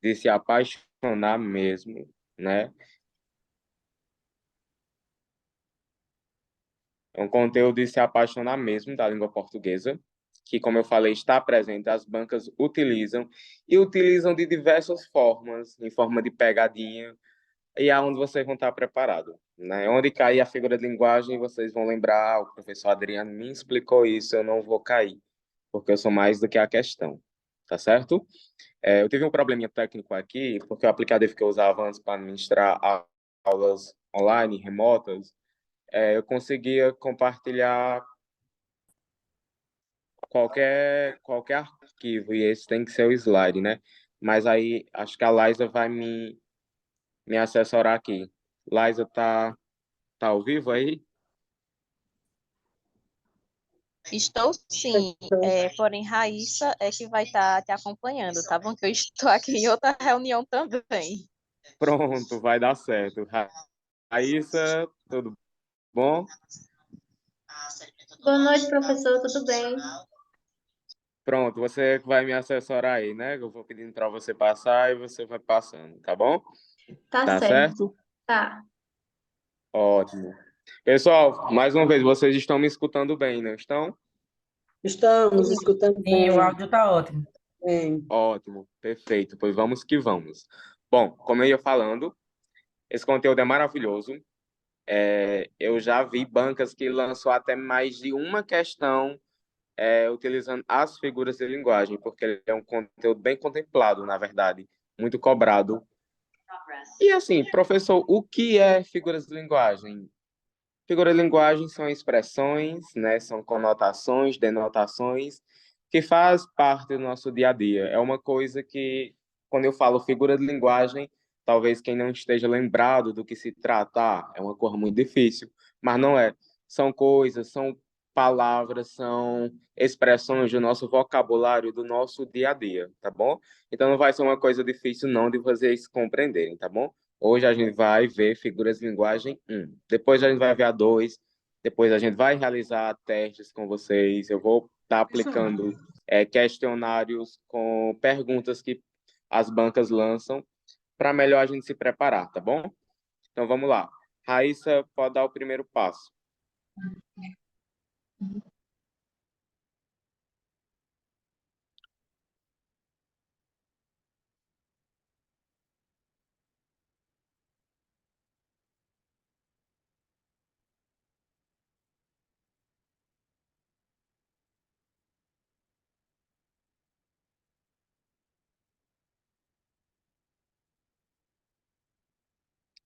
de se apaixonar mesmo, né? É um conteúdo de se apaixonar mesmo da língua portuguesa, que, como eu falei, está presente, as bancas utilizam, e utilizam de diversas formas, em forma de pegadinha, e é onde vocês vão estar preparados, né? Onde cair a figura de linguagem, vocês vão lembrar, o professor Adriano me explicou isso, eu não vou cair, porque eu sou mais do que a questão, tá certo? Eu tive um probleminha técnico aqui, porque o aplicativo que eu usava antes para administrar aulas online, remotas, eu conseguia compartilhar qualquer arquivo, e esse tem que ser o slide, né? Mas aí, acho que a Liza vai me assessorar aqui. Liza, tá ao vivo aí? Estou sim, porém Raíssa é que vai estar te acompanhando, tá bom? Que eu estou aqui em outra reunião também. Pronto, vai dar certo. Raíssa, tudo bom? Boa noite, professor, tudo bem? Pronto, você vai me assessorar aí, né? Eu vou pedindo para você passar e você vai passando, tá bom? Tá Tá certo, certo? tá. Ótimo. Pessoal, mais uma vez, vocês estão me escutando bem, não estão? Estamos escutando Sim, o bem. áudio está ótimo. Bem. Ótimo, perfeito. Pois vamos que vamos. Bom, como eu ia falando, esse conteúdo é maravilhoso. Eu já vi bancas que lançou até mais de uma questão utilizando as figuras de linguagem, porque ele é um conteúdo bem contemplado, na verdade, muito cobrado. E assim, professor, o que é figuras de linguagem? Figuras de linguagem são expressões, né, são conotações, denotações, que faz parte do nosso dia a dia. É uma coisa que, quando eu falo figura de linguagem, talvez quem não esteja lembrado do que se trata, é uma coisa muito difícil, mas não é. São coisas, são palavras, são expressões do nosso vocabulário, do nosso dia a dia, tá bom? Então não vai ser uma coisa difícil não de vocês compreenderem, tá bom? Hoje a gente vai ver figuras de linguagem 1. Depois a gente vai ver a 2. Depois a gente vai realizar testes com vocês. Eu vou estar aplicando questionários com perguntas que as bancas lançam para melhor a gente se preparar, tá bom? Então vamos lá. Raíssa, pode dar o primeiro passo.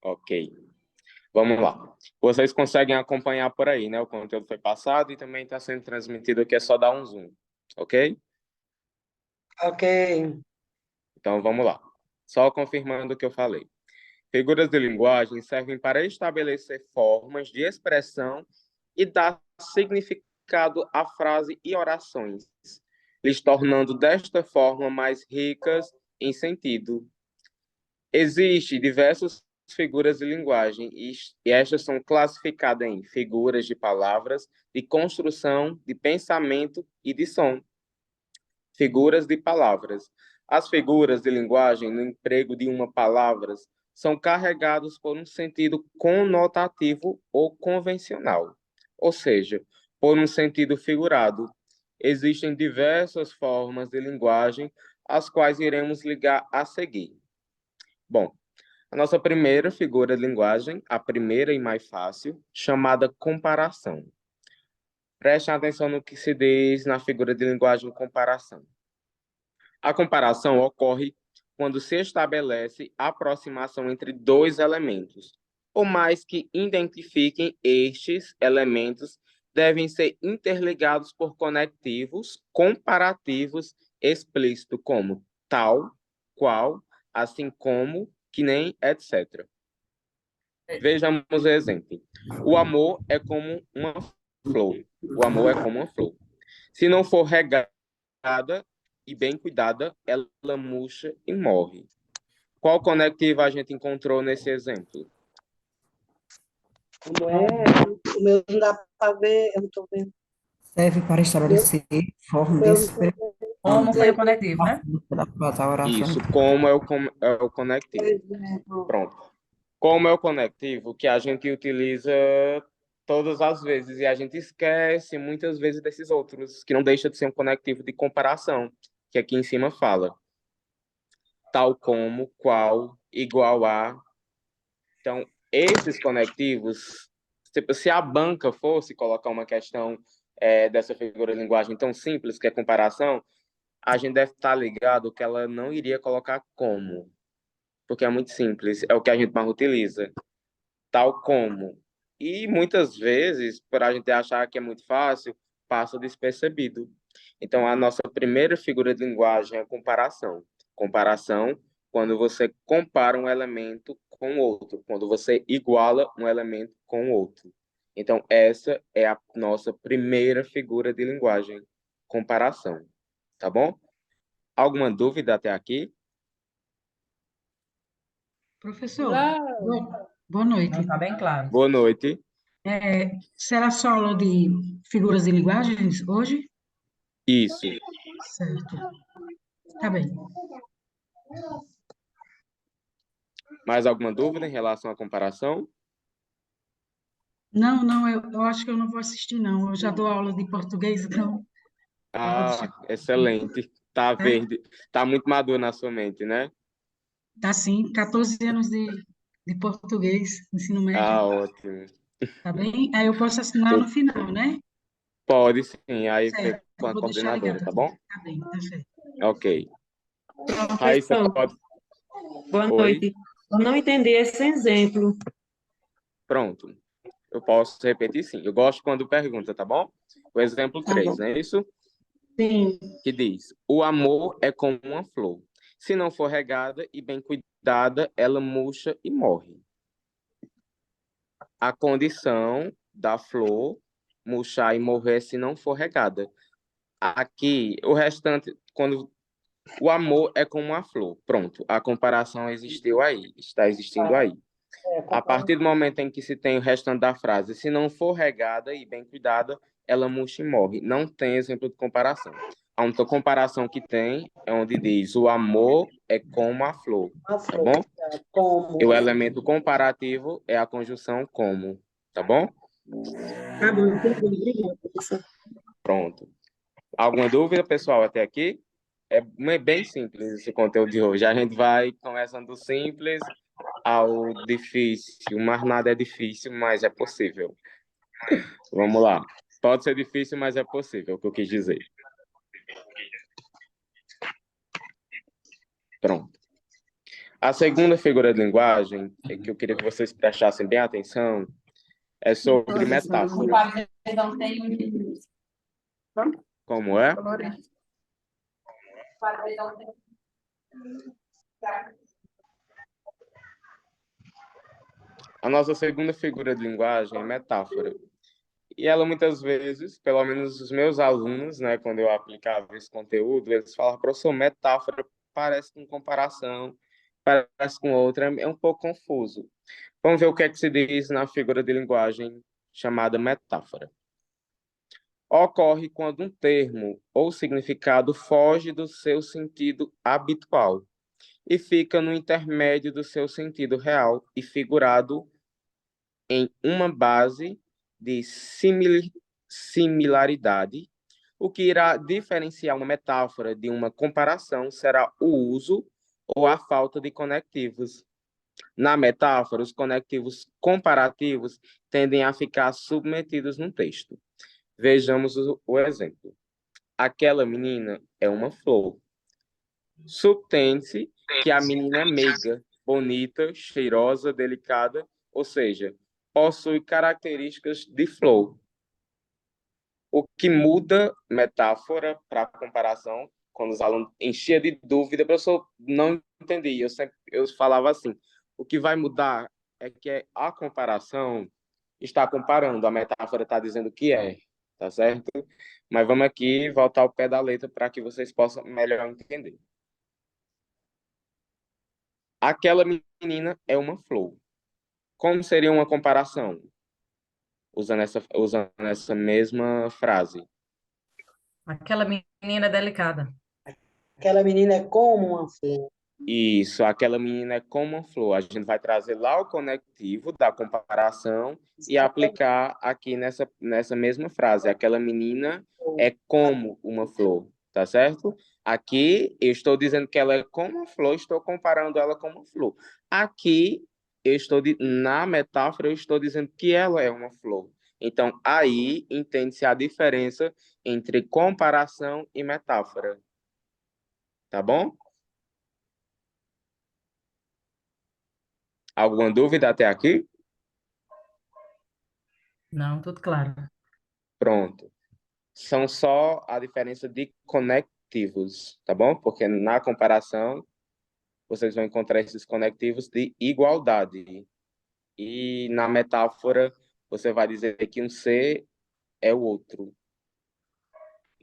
Ok. Vamos lá. Vocês conseguem acompanhar por aí, né? O conteúdo foi passado e também está sendo transmitido aqui, é só dar um zoom. Ok? Ok. Então vamos lá. Só confirmando o que eu falei. Figuras de linguagem servem para estabelecer formas de expressão e dar significado à frase e orações, lhes tornando desta forma mais ricas em sentido. Existem diversas figuras de linguagem e estas são classificadas em figuras de palavras, de construção, de pensamento e de som. Figuras de palavras. As figuras de linguagem, no emprego de uma palavra, são carregados por um sentido conotativo ou convencional, ou seja, por um sentido figurado. Existem diversas formas de linguagem, as quais iremos ligar a seguir. Bom, a nossa primeira figura de linguagem, a primeira e mais fácil, chamada comparação. Prestem atenção no que se diz na figura de linguagem comparação. A comparação ocorre quando se estabelece a aproximação entre dois elementos, ou mais que identifiquem estes elementos devem ser interligados por conectivos comparativos explícitos, como tal, qual, assim como, que nem, etc. Vejamos o exemplo. O amor é como uma flor. O amor é como uma flor. Se não for regada e bem cuidada, ela murcha e morre. Qual conectivo a gente encontrou nesse exemplo? Como é? O meu não dá para ver, eu não estou vendo. Serve para estabelecer forma de Eu, expressão. Como foi o conectivo, né? Isso, como é o conectivo. Exemplo, Pronto. Como é o conectivo que a gente utiliza todas as vezes e a gente esquece muitas vezes desses outros, que não deixa de ser um conectivo de comparação, que aqui em cima fala. Tal como, qual, igual a. Então, esses conectivos, tipo, se a banca fosse colocar uma questão dessa figura de linguagem tão simples, que é comparação, a gente deve estar ligado que ela não iria colocar como, porque é muito simples, é o que a gente mais utiliza, tal como. E muitas vezes, por a gente achar que é muito fácil, passa despercebido. Então, a nossa primeira figura de linguagem é a comparação. Comparação, quando você compara um elemento com outro, quando você iguala um elemento com outro. Então, essa é a nossa primeira figura de linguagem, comparação. Tá bom? Alguma dúvida até aqui? Professor, não, boa noite. Não está bem claro. Boa noite. Será só aula de figuras de linguagens hoje? Isso. Certo. Tá bem. Mais alguma dúvida em relação à comparação? Não, eu acho que eu não vou assistir, não. Eu já dou aula de português, então eu vou deixar. Excelente. Tá Né? verde. Tá muito maduro na sua mente, né? Tá sim, 14 anos de português, ensino médio, Ótimo. tá bem? Aí eu posso assinar no final, né? Pode sim, aí vê Certo, com eu a vou deixar coordenadora, ligado tá aqui. bom? Tá bem, tá certo. Ok. Raíssa, Professor, pode... boa Oi? noite. Eu não entendi esse exemplo. Pronto. Eu posso repetir sim. Eu gosto quando pergunta, tá bom? O exemplo Tá 3, bom. não é isso? Sim, Que diz: o amor é como uma flor. Se não for regada e bem cuidada, ela murcha e morre. A condição da flor murchar e morrer se não for regada. Aqui, o restante, quando o amor é como uma flor. Pronto, a comparação existiu aí, está existindo aí. A partir do momento em que se tem o restante da frase, se não for regada e bem cuidada, ela murcha e morre. Não tem exemplo de comparação. A única comparação que tem é onde diz: o amor é como a flor, a tá flor, bom? como. E o elemento comparativo é a conjunção como, tá bom? tá bom, entendi. Obrigada, professor. Pronto. Alguma dúvida, pessoal, até aqui? É bem simples esse conteúdo de hoje. A gente vai começando do simples ao difícil, mas nada é difícil, mas é possível. Vamos lá. Pode ser difícil, mas é possível, é o que eu quis dizer. Pronto. A segunda figura de linguagem, que eu queria que vocês prestassem bem atenção, é sobre metáfora. Como é? A nossa segunda figura de linguagem é metáfora. E ela muitas vezes, pelo menos os meus alunos, né, quando eu aplicava esse conteúdo, eles falavam: professor, metáfora parece com comparação, parece com outra, é um pouco confuso. Vamos ver o que é que se diz na figura de linguagem chamada metáfora. Ocorre quando um termo ou significado foge do seu sentido habitual e fica no intermédio do seu sentido real e figurado em uma base de similaridade. O que irá diferenciar uma metáfora de uma comparação será o uso ou a falta de conectivos. Na metáfora, os conectivos comparativos tendem a ficar submetidos no texto. Vejamos o exemplo. Aquela menina é uma flor. Subtende-se que a menina é meiga, bonita, cheirosa, delicada, ou seja, possui características de flor. O que muda metáfora para comparação, quando os alunos enchiam de dúvida, professor, não entendi. Eu falava assim: o que vai mudar é que a comparação está comparando, a metáfora está dizendo o que é, tá certo? Mas vamos aqui voltar ao pé da letra para que vocês possam melhor entender. Aquela menina é uma flor. Como seria uma comparação? Usando essa mesma frase. Aquela menina delicada. Aquela menina é como uma flor. Isso, aquela menina é como uma flor. A gente vai trazer lá o conectivo da comparação e aplicar aqui nessa mesma frase. Aquela menina é como uma flor, tá certo? Aqui eu estou dizendo que ela é como uma flor, estou comparando ela com uma flor. Aqui na metáfora eu estou dizendo que ela é uma flor. Então aí entende-se a diferença entre comparação e metáfora, tá bom? Alguma dúvida até aqui? Não, tudo claro. Pronto. São só a diferença de conectivos, tá bom? Porque na comparação, vocês vão encontrar esses conectivos de igualdade. E na metáfora, você vai dizer que um ser é o outro.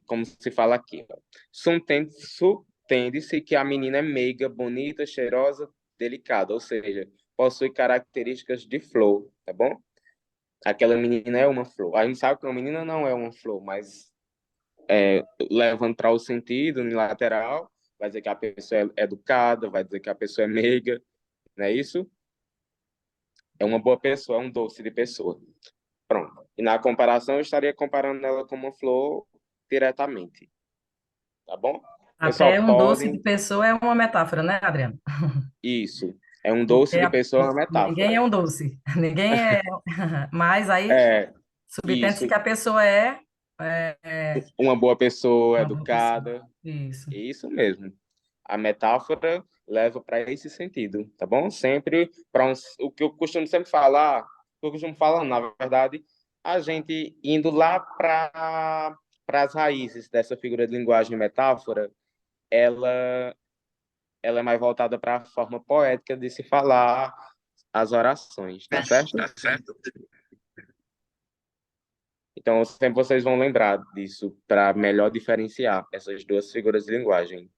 Como se fala aqui. Subtende-se que a menina é meiga, bonita, cheirosa, delicada, ou seja, possui características de flor, tá bom? Aquela menina é uma flor. A gente sabe que uma menina não é uma flor, mas levando para o sentido unilateral, vai dizer que a pessoa é educada, vai dizer que a pessoa é meiga, não é isso? É uma boa pessoa, é um doce de pessoa. Pronto. E na comparação, eu estaria comparando ela com uma flor diretamente, tá bom? Até Pessoal, um doce de podem... pessoa é uma metáfora, né, Adriano? Isso. É um Porque doce de pessoa, é uma ninguém é metáfora. um doce. Ninguém é. Mas aí É, subtende-se isso. que a pessoa é Uma boa pessoa, uma boa pessoa. educada. Isso. Isso mesmo. A metáfora leva para esse sentido, tá bom? Sempre para o que eu costumo sempre falar, o que eu costumo falar, na verdade, a gente indo lá para as raízes dessa figura de linguagem metáfora, ela ela é mais voltada para a forma poética de se falar as orações, tá certo? Tá certo. Então, sempre vocês vão lembrar disso para melhor diferenciar essas duas figuras de linguagem.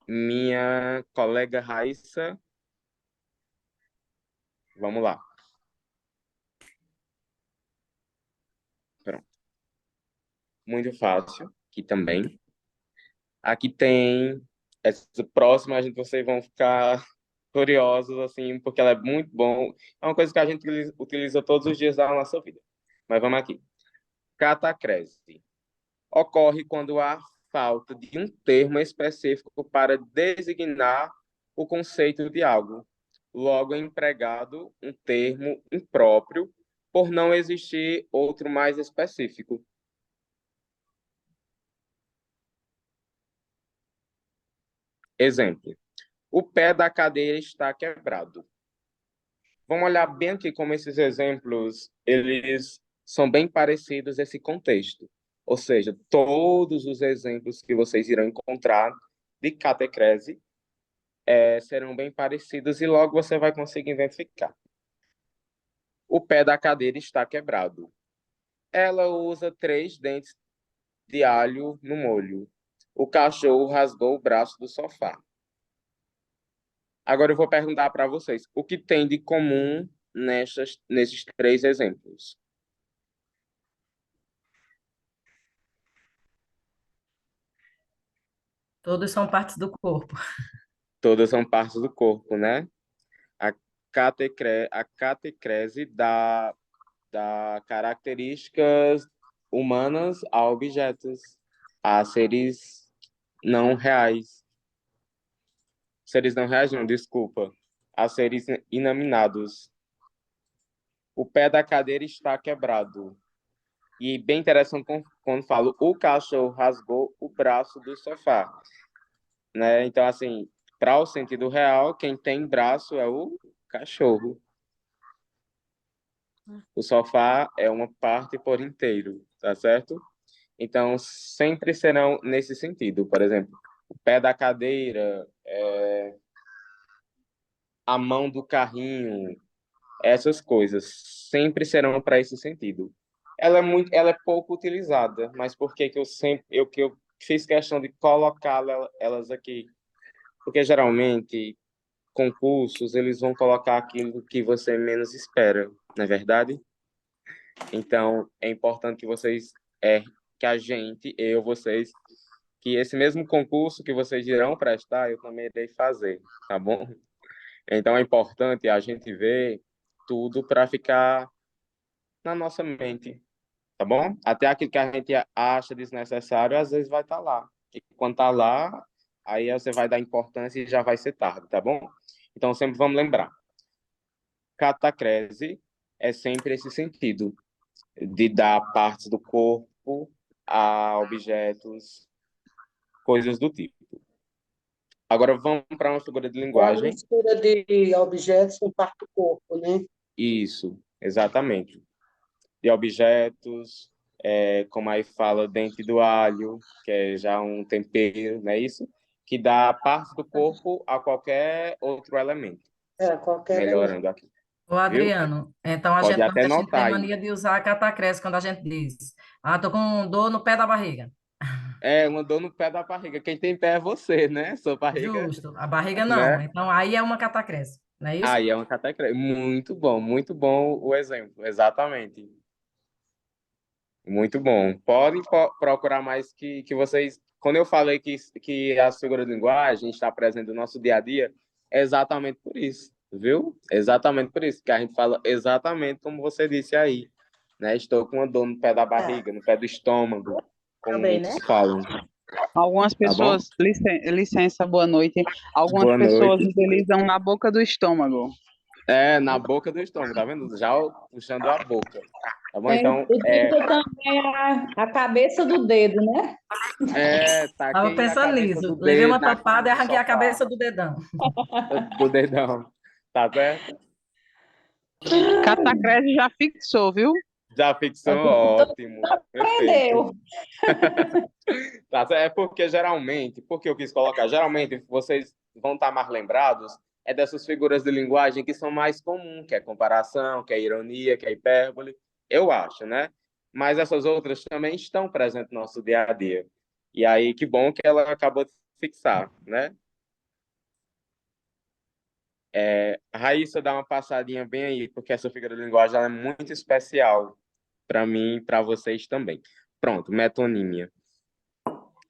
Minha colega Raíssa, vamos lá. Pronto. Muito fácil, aqui também. Aqui tem essa próxima, vocês vão ficar curiosos, assim, porque ela é muito bom. É uma coisa que a gente utiliza todos os dias da nossa vida. Mas vamos aqui. Catacrese. Ocorre quando há falta de um termo específico para designar o conceito de algo. Logo é empregado um termo impróprio por não existir outro mais específico. Exemplo: o pé da cadeira está quebrado. Vamos olhar bem aqui como esses exemplos, eles são bem parecidos nesse contexto. Ou seja, todos os exemplos que vocês irão encontrar de catecrese serão bem parecidos e logo você vai conseguir identificar. O pé da cadeira está quebrado. Ela usa 3 dentes de alho no molho. O cachorro rasgou o braço do sofá. Agora eu vou perguntar para vocês, o que tem de comum nesses 3 exemplos? Todos são partes do corpo. Todas são partes do corpo, né? A a catecrese dá características humanas a objetos, a não reais. Seres não reais, não, desculpa. A seres inaminados. O pé da cadeira está quebrado. E bem interessante quando falo o cachorro rasgou o braço do sofá, né? Então, assim, para o sentido real, quem tem braço é o cachorro. O sofá é uma parte por inteiro, tá certo? Então, sempre serão nesse sentido. Por exemplo, o pé da cadeira, a mão do carrinho, essas coisas sempre serão para esse sentido. Ela é pouco utilizada, mas por que que eu fiz questão de colocar elas aqui? Porque geralmente concursos eles vão colocar aquilo que você menos espera, não é verdade? Então é importante que vocês que a gente, eu, vocês, que esse mesmo concurso que vocês irão prestar, eu também irei fazer, tá bom? Então é importante a gente ver tudo para ficar na nossa mente, tá bom? Até aquilo que a gente acha desnecessário, às vezes vai estar lá. E quando está lá, aí você vai dar importância e já vai ser tarde, tá bom? Então sempre vamos lembrar. Catacrese é sempre esse sentido de dar partes do corpo a objetos, coisas do tipo. Agora vamos para uma figura de É a linguagem. mistura de objetos com parte do corpo, né? Isso, exatamente. De objetos, como aí fala, dente do alho, que é já um tempero, não é isso? Que dá parte do corpo a qualquer outro elemento. Qualquer elemento. Melhorando aqui. Ô, Viu? Adriano, então a Pode gente até nordestino tem notar aí. mania de usar a catacrese quando a gente diz, tô com dor no pé da barriga. É, uma dor no pé da barriga. Quem tem pé é você, né? Sua barriga, Justo, a barriga não. né? Então aí é uma catacrese, não é isso? Aí é uma catacrese. Muito bom o exemplo. Exatamente. Muito bom. Podem procurar mais que vocês. Quando eu falei que as figuras de linguagem está presente no nosso dia a dia, é exatamente por isso, viu? Exatamente por isso, que a gente fala exatamente como você disse aí, né? Estou com uma dor no pé da barriga, no pé do estômago, como Também, muitos né? falam, Algumas tá bom? pessoas, licença, boa noite. Algumas Boa pessoas noite. utilizam na boca do estômago. É, na boca do estômago, tá vendo? Já puxando a boca. Tá bom? Então, Utiliza também a cabeça do dedo, né? Estava taquei a pensando cabeça nisso. do Levei dedo uma na topada e quina do arranquei a sofá, cabeça do dedão. do dedão, tá certo? Catacrese já fixou, viu? Já fixou, ótimo, perfeito. Aprendeu. Tá, é porque geralmente, porque eu quis colocar, geralmente vocês vão estar mais lembrados é dessas figuras de linguagem que são mais comuns, que é comparação, que é ironia, que é hipérbole, eu acho, né? Mas essas outras também estão presentes no nosso dia a dia. E aí, que bom que ela acabou de fixar, né? Raíssa, dá uma passadinha bem aí, porque essa figura de linguagem ela é muito especial para mim e para vocês também. Pronto, metonímia.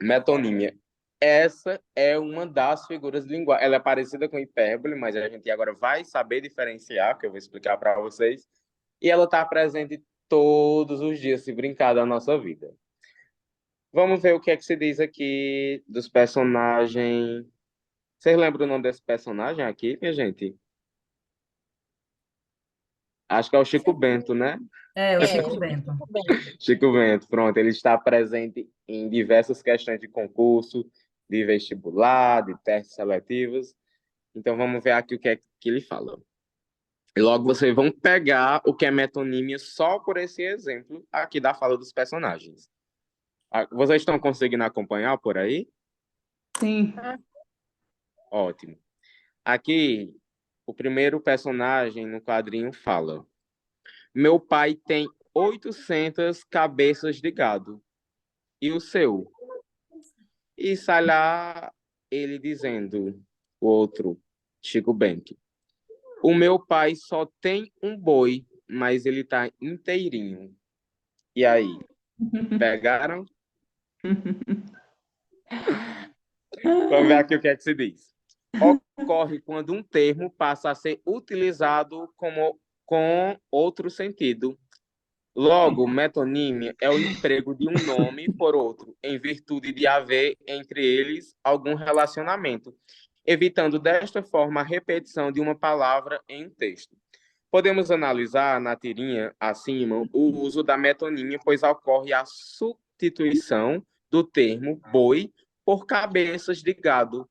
Metonímia. Essa é uma das figuras de linguagem. Ela é parecida com hipérbole, mas a gente agora vai saber diferenciar, que eu vou explicar para vocês. E ela está presente todos os dias, se brincar, da nossa vida. Vamos ver o que é que se diz aqui dos personagens. Vocês lembram o nome desse personagem aqui, minha gente? Acho que é o Chico Bento, né? É, o Chico Bento. Chico Bento, pronto. Ele está presente em diversas questões de concurso, de vestibular, de testes seletivos. Então, vamos ver aqui o que é que ele fala. E logo vocês vão pegar o que é metonímia só por esse exemplo aqui da fala dos personagens. Vocês estão conseguindo acompanhar por aí? Sim. Ótimo. Aqui, o primeiro personagem no quadrinho fala: meu pai tem 800 cabeças de gado. E o seu? E sai lá ele dizendo, o outro, Chico Bento: o meu pai só tem um boi, mas ele tá inteirinho. E aí? Pegaram? Vamos ver aqui o que é que se diz. Ocorre quando um termo passa a ser utilizado com outro sentido. Logo, metonímia é o emprego de um nome por outro, em virtude de haver entre eles algum relacionamento, evitando desta forma a repetição de uma palavra em um texto. Podemos analisar na tirinha acima o uso da metonímia, pois ocorre a substituição do termo boi por cabeças de gado.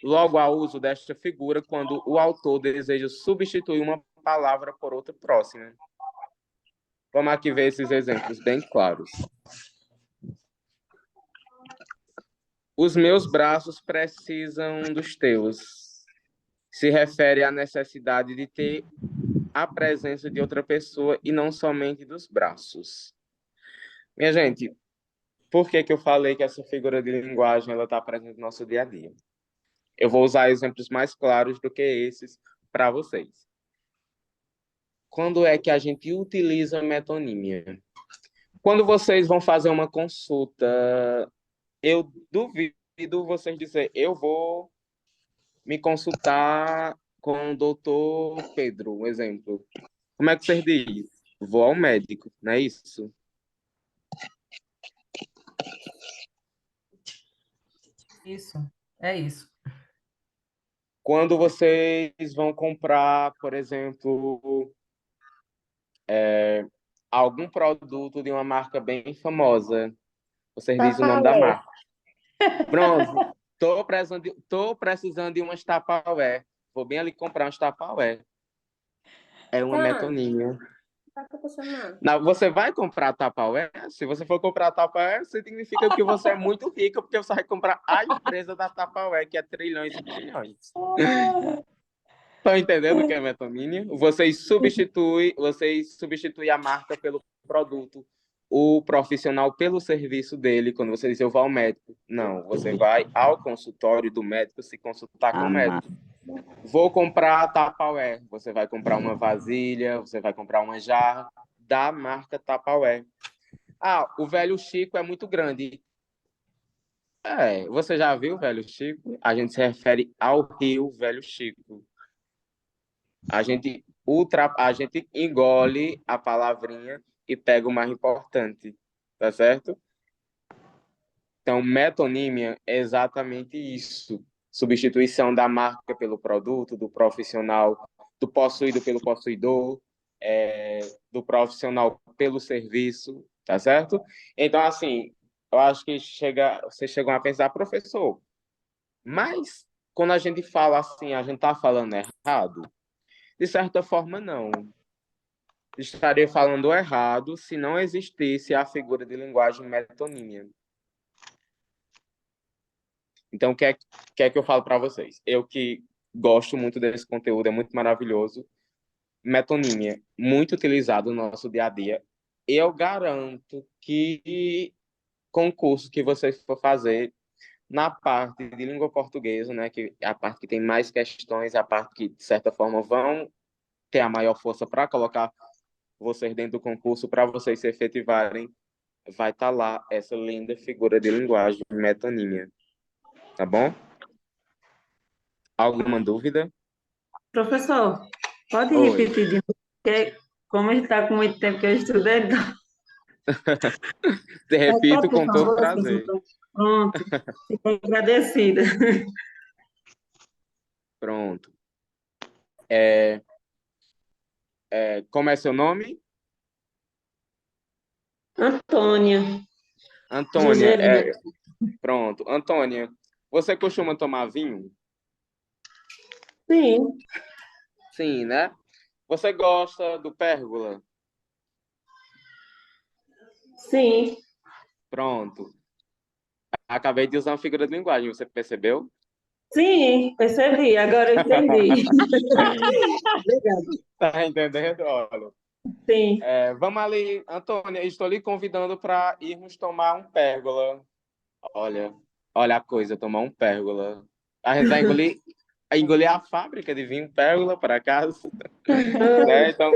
Logo, há uso desta figura quando o autor deseja substituir uma palavra por outra próxima. Vamos aqui ver esses exemplos bem claros. Os meus braços precisam dos teus. Se refere à necessidade de ter a presença de outra pessoa e não somente dos braços. Minha gente, por que eu falei que essa figura de linguagem ela está presente no nosso dia a dia? Eu vou usar exemplos mais claros do que esses para vocês. Quando é que a gente utiliza metonímia? Quando vocês vão fazer uma consulta, eu duvido vocês dizer, eu vou me consultar com o doutor Pedro, um exemplo. Como é que vocês dizem? Vou ao médico, não é isso? Isso, é isso. Quando vocês vão comprar, por exemplo, algum produto de uma marca bem famosa, vocês dizem o nome da marca. Pronto, tô precisando de umas Tupperware. Vou bem ali comprar umas Tupperware. É uma metonímia. Não, você vai comprar Tupperware? Se você for comprar Tupperware, significa que você é muito rica, porque você vai comprar a empresa da Tupperware, que é trilhões e trilhões. Estão entendendo o que é metonímia? Vocês substituem a marca pelo produto, o profissional pelo serviço dele. Quando você diz eu vou ao médico, não, você vai ao consultório do médico se consultar com o médico. Vou comprar Tupperware. Você vai comprar uma vasilha, você vai comprar uma jarra da marca Tupperware. Ah, o Velho Chico é muito grande. Você já viu o Velho Chico? A gente se refere ao rio Velho Chico. A gente engole a palavrinha e pega o mais importante, tá certo? Então, metonímia é exatamente isso. Substituição da marca pelo produto, do profissional, do possuído pelo possuidor, do profissional pelo serviço, tá certo? Então, assim, eu acho que vocês chegam a pensar, professor, mas quando a gente fala assim, a gente está falando errado? De certa forma, não. Estaria falando errado se não existisse a figura de linguagem metonímia. Então, o que é que eu falo para vocês? Eu que gosto muito desse conteúdo, é muito maravilhoso. Metonímia, muito utilizado no nosso dia a dia. Eu garanto que concurso que vocês for fazer, na parte de língua portuguesa, né, que é a parte que tem mais questões, a parte que, de certa forma, vão ter a maior força para colocar vocês dentro do concurso, para vocês se efetivarem, vai estar lá essa linda figura de linguagem, metonímia. Tá bom? Alguma dúvida? Professor, pode Oi. repetir de novo, porque como a gente está com muito tempo que eu estudei, então... Te repito Pode, por com todo favor, prazer. professor? Pronto, fico agradecida. Pronto. Como é seu nome? Antônia. Antônia. Angelina. Pronto. Antônia, você costuma tomar vinho? Sim, Sim, né? Você gosta do pérgola? sim. Pronto. Acabei de usar uma figura de linguagem, você percebeu? Sim, percebi, agora eu entendi. Obrigada. Tá entendendo? Olha. Sim. Vamos ali, Antônia, estou lhe convidando para irmos tomar um pérgola. Olha a coisa, tomar um pérgola. A gente vai engolir a fábrica de vinho pérgola para casa. Né? Então,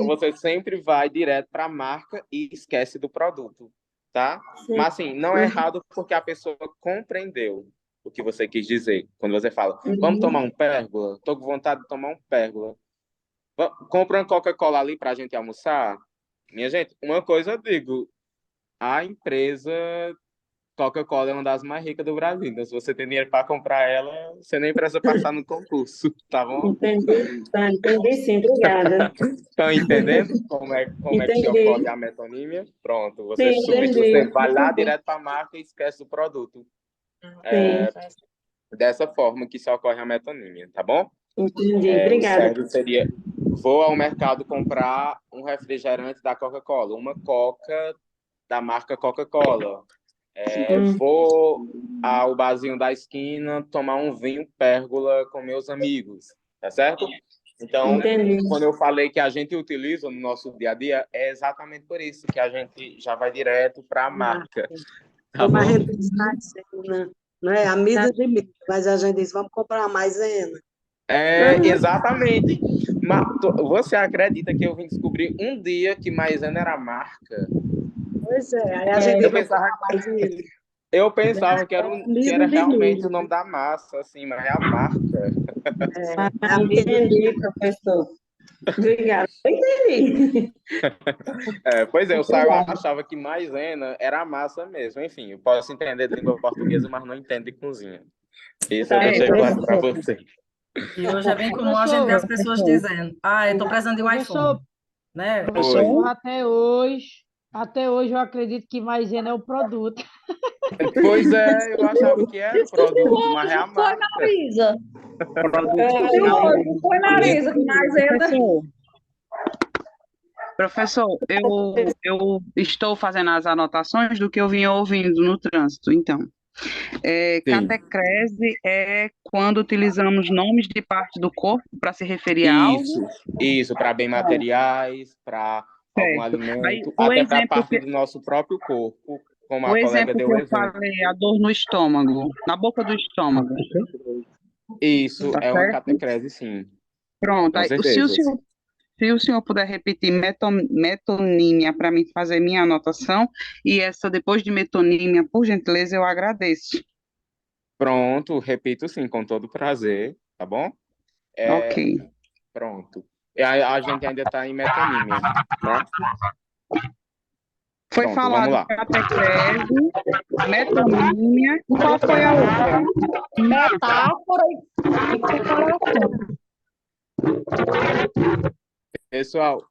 você sempre vai direto para a marca e esquece do produto, tá? Sim. Mas, assim, não é errado porque a pessoa compreendeu o que você quis dizer. Quando você fala, vamos tomar um pérgola? Estou com vontade de tomar um pérgola. Compra uma Coca-Cola ali para a gente almoçar? Minha gente, uma coisa eu digo, a empresa Coca-Cola é uma das mais ricas do Brasil, então se você tem dinheiro para comprar ela, você nem precisa passar no concurso, tá bom? Entendi sim, obrigada. Estão entendendo como é que se ocorre a metonímia? Pronto, você Sim, você entendi. vai lá direto para a marca e esquece o produto. Dessa forma que se ocorre a metonímia, tá bom? Entendi, O obrigada. certo seria, vou ao mercado comprar um refrigerante da Coca-Cola, uma Coca da marca Coca-Cola. Vou ao barzinho da esquina tomar um vinho pérgola com meus amigos, tá certo? Então, Entendi. quando eu falei que a gente utiliza no nosso dia a dia, é exatamente por isso que a gente já vai direto para a marca. Tá Como a bom? gente está dizendo, não é? A mesa de milho, mas a gente diz, vamos comprar uma maisena. Exatamente. Mas você acredita que eu vim descobrir um dia que maisena era marca? Pois é, aí a gente Eu vai pensava, falar mais de eu pensava que que amido era de realmente o milho. nome da massa, assim, mas é a marca. É amido de Entendi, milho. professor. Obrigada. Eu entendi. Pois é, eu Obrigada. achava que maisena era a massa mesmo. Enfim, eu posso entender de língua portuguesa, mas não entendo de cozinha. Isso eu Tá deixei bom, claro para professor. você. E hoje é bem comum a gente ver Professor, as pessoas Professor. dizendo, eu estou precisando de um professor, iPhone, né? Oi. professor, até hoje eu acredito que maisena é o produto. Pois é, eu achava que era o Descobriu produto, mas é hoje, a não foi, marca. Marisa? Produto Descobriu final. hoje, não foi, Marisa, que maisena... Professor, professor, eu estou fazendo as anotações do que eu vinha ouvindo no trânsito. Então, Sim. catecrese é quando utilizamos nomes de parte do corpo para se referir a algo. Isso, para bem materiais, para algum Certo. Aí, alimento, até para parte do nosso próprio corpo, como o a colega exemplo deu que o eu exemplo. falei, a dor no estômago, na boca do estômago, Isso tá é uma certo? catecrese, sim, Pronto. com Aí, certeza. se o senhor puder repetir metonímia para mim fazer minha anotação, e essa depois de metonímia, por gentileza, eu agradeço. Pronto, repito sim, com todo prazer, tá bom? Ok. Pronto. E a gente ainda está em metonímia, tá? Foi Pronto, vamos falado lá. catecrese, metonímia, e qual foi a outra? Metáfora e comparação. Pessoal,